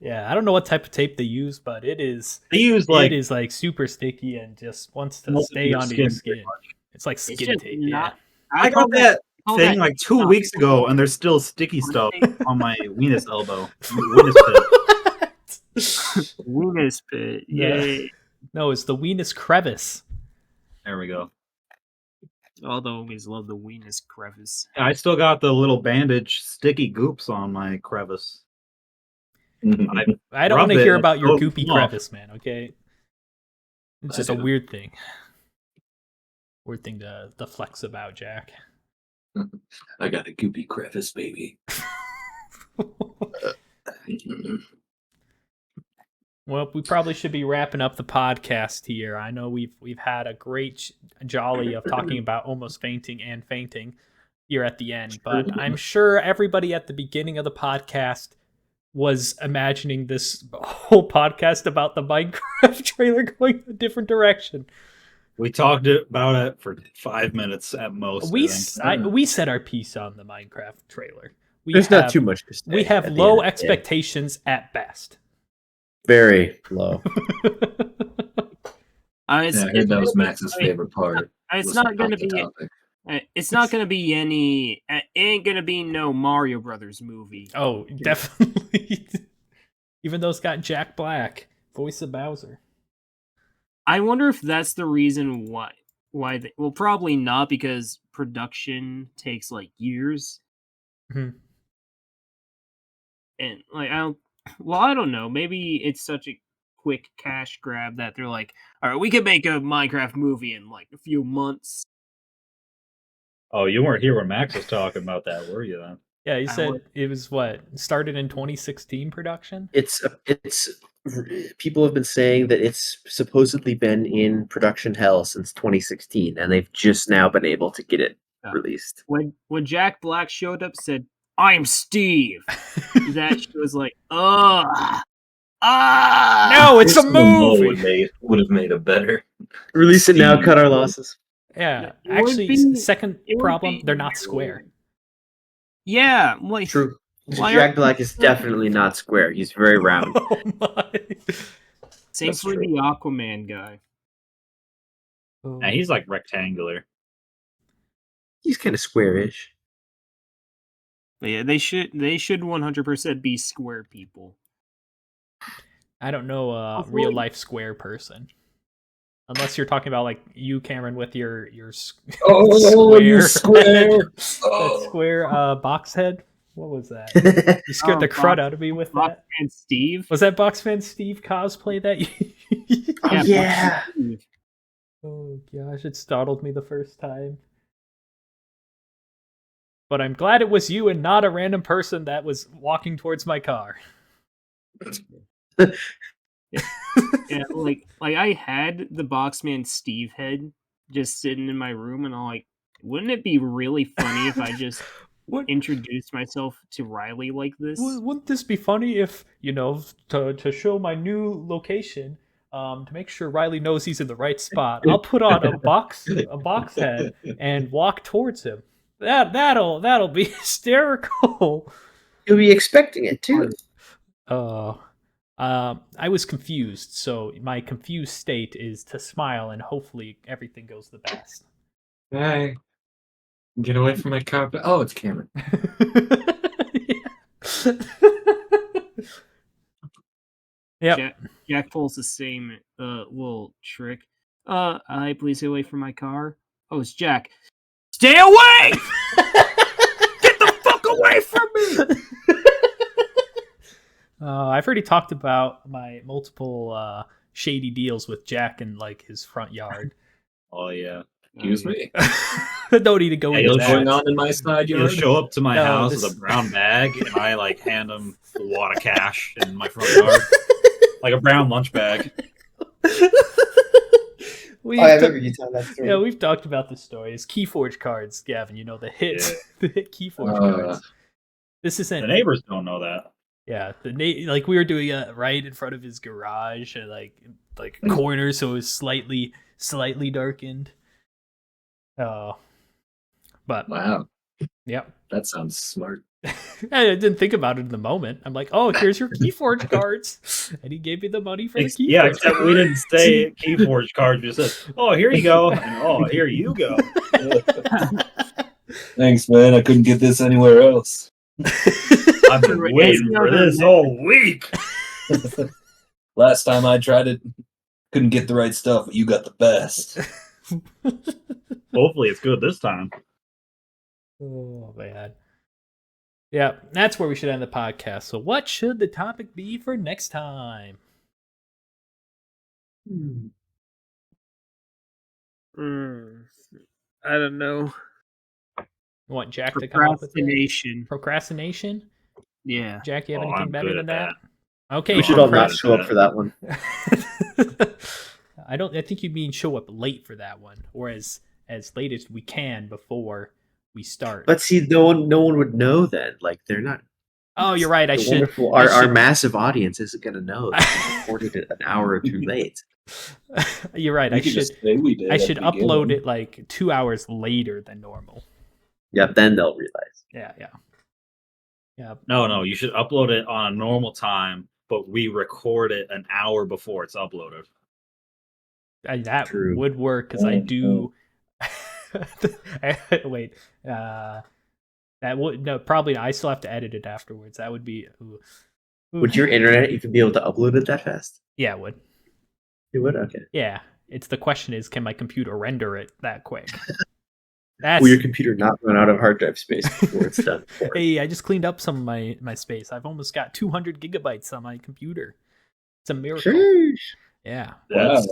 Yeah, I don't know what type of tape they use, but it is
They used like
it is like super sticky and just wants to
Melted
stay
your
onto your
skin pretty
skin. It's like skin
just
tape.
not-
I
call
got that
call
thing
that
like 2
not-
weeks ago, and there's still sticky stuff
tape.
on my weenus elbow. Weenus pit.
Weenus pit.
Yeah.
Yay.
No, it's the weenus crevice.
There we go.
All the homies love the weenus crevice.
I still got the little bandage sticky goops on my crevice.
I don't want
Rub
to
it
hear
and
about your
throw it
goopy
off.
crevice, man. Okay, it's
I
just a
do.
weird thing. Weird thing to flex about, Jack.
I got a goopy crevice, baby.
Well, we probably should be wrapping up the podcast here. I know we've had a great jolly of talking about almost fainting and fainting here at the end, but I'm sure everybody at the beginning of the podcast was imagining this whole podcast about the Minecraft trailer going a different direction.
We talked about it for 5 minutes at most.
We
I think.
we said our piece on the Minecraft trailer.
There's not too much to say.
We have
at the
low
end of the day.
expectations at best.
Very low.
I heard that was Max's favorite part.
It's
was
not going to
the
be.
topic.
It's not going to be any. It ain't going to be no Mario Brothers movie.
Oh, definitely. Even though it's got Jack Black, voice of Bowser.
I wonder if that's the reason why. Well, probably not, because production takes like years.
Mhm.
And like I don't know. Maybe it's such a quick cash grab that they're like, all right, we could make a Minecraft movie in like a few months.
Oh, you weren't here when Max was talking about that, were you? Then
Yeah, he
I
said
would-
it was started in 2016 production.
It's people have been saying that it's supposedly been in production hell since 2016, and they've just now been able to get it released.
When Jack Black showed up, said, "I'm Steve." That she was like, "Ugh,
No, it's a movie.
Would have made it better.
Release it now,
Steve.
cut our losses.
Yeah,
It would
actually,
be-
second
it would
problem,
be
they're not
really-
square.
Yeah, like
True.
Why
Jack Black is definitely not square. He's very round.
Oh my!
same
That's
for
true.
the Aquaman guy.
yeah, he's like rectangular.
He's kind of squarish.
But yeah, they should 100% be square people.
I don't know a
Hopefully-
real life square person, unless you're talking about like you, Cameron, with your
Oh, you square.
that
Oh.
square box head. What was that? You scared the crud out of me with that.
And Steve.
Was that Boxman Steve cosplay that?
Yeah.
Steve.
Oh gosh, it startled me the first time. But I'm glad it was you and not a random person that was walking towards my car.
Yeah, like I had the Boxman Steve head just sitting in my room, and I'm like, wouldn't it be really funny if I just
What?
introduced myself to Riley like this?
Wouldn't this be funny if, to show my new location, to make sure Riley knows he's in the right spot, I'll put on a box head and walk towards him. That'll be hysterical.
You'll be expecting it too.
I was confused, so my confused state is to smile and hopefully everything goes the best.
Hey, get away from my carpet. Oh, it's Cameron.
Yep.
Jack pulls the same little trick. I please get away from my car. Oh, it's Jack. Stay away! Get the fuck away from me!
I've already talked about my multiple shady deals with Jack in like his front yard.
Oh yeah.
Excuse me.
Don't need to go
Yeah,
into
you'll
What's
that.
going on in my side
He'll
yard?
show up to my
No,
house
this-
with a brown bag, and I like hand him a wad of cash in my front yard, like a brown lunch bag.
We've
I
ta-
remember you telling that story.
yeah, we've talked about the story. It's Keyforge cards, Gavin. You know the hit,
Yeah.
the hit Keyforge cards. This isn't.
The neighbors don't know that.
Yeah, like we were doing it right in front of his garage, and like corner, so it was slightly darkened. But
Wow,
yep.
that sounds smart.
I didn't think about it in the moment. I'm like, oh, here's your Keyforge cards, and he gave me the money for the Keyforge.
Yeah, except we
cards.
didn't say Keyforge card. We just said, "Oh, here you go," and "Oh, here you go."
Thanks, man. I couldn't get this anywhere else.
I've been waiting for this all week.
Last time I tried it, couldn't get the right stuff, but you got the best.
Hopefully, it's good this time.
Oh man. Yeah, that's where we should end the podcast. So, what should the topic be for next time?
I don't know.
You want Jack to come up with it?
Procrastination.
Procrastination?
Yeah.
Jack, you have
Oh,
anything
I'm
better
good
than
at
that? Okay,
We should all not
Procrast-
show up for that one.
I think you mean show up late for that one, or as late as we can before we start.
But see, no one would know then. Like they're not.
Oh, you're right. I
the
should.
wonderful, our massive audience isn't going to know that we recorded it an hour or two late.
You're right.
We
I
could
should.
just say we did
I
at
should
the
upload
beginning.
it like 2 hours later than normal.
Yep, then they'll realize.
Yeah.
No, you should upload it on a normal time, but we record it an hour before it's uploaded.
That
True.
would work because I do. Wait. That would no probably. I still have to edit it afterwards. That would be. Ooh.
Would your internet even be able to upload it that fast?
Yeah, it would.
It would. Okay.
Yeah. It's the question is, can my computer render it that quick? That's.
Will your computer not run out of hard drive space before it's done?
Hey, I just cleaned up some of my space. I've almost got 200 gigabytes on my computer. It's a miracle.
Sheesh.
Yeah.
That's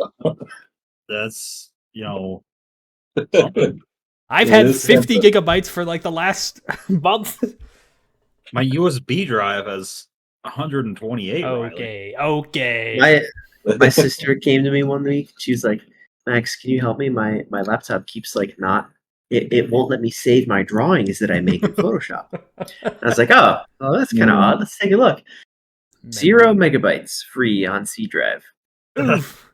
something.
I've
It
had
is
50
something.
gigabytes for like the last month.
My USB drive has 128. Riley.
Okay.
My sister came to me one week. She was like, "Max, can you help me? My laptop keeps like not. It won't let me save my drawings that I make in Photoshop." I was like, "Oh, that's kind of odd. Let's take a look. 0 megabytes free on C drive.
Oof.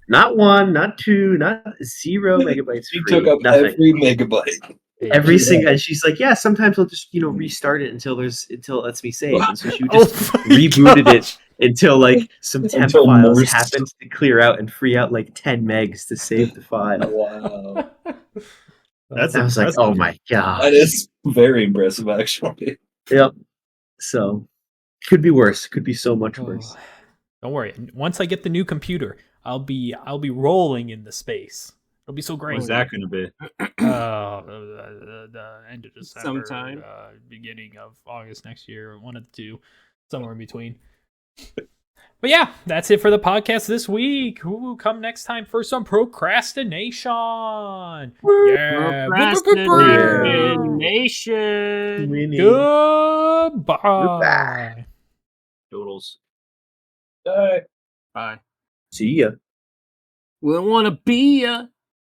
Not 1, not 2, not 0 megabytes
She
free.
took up
Nothing.
every megabyte.
Every
Yeah.
single, and she's like, yeah, sometimes I'll just restart it until it lets me save. And so she would
Oh
just
my
rebooted
gosh.
it until like some temp
Until
files
most-
happened to clear out and free out like 10 megs to save the file.
Wow.
That's
I was like,
impressive.
oh my gosh.
That is very impressive, actually.
Yep. So could be worse. Could be so much worse.
Oh, don't worry. Once I get the new computer, I'll be rolling in the space. It'll be so great.
What's that going to be?
The end of December,
Sometime.
Beginning of August next year, one of the two, somewhere in between. But yeah, that's it for the podcast this week. Ooh, come next time for some procrastination. Yeah.
Procrastination.
Winning.
Goodbye.
Doodles.
Bye.
See ya.
We want to be ya.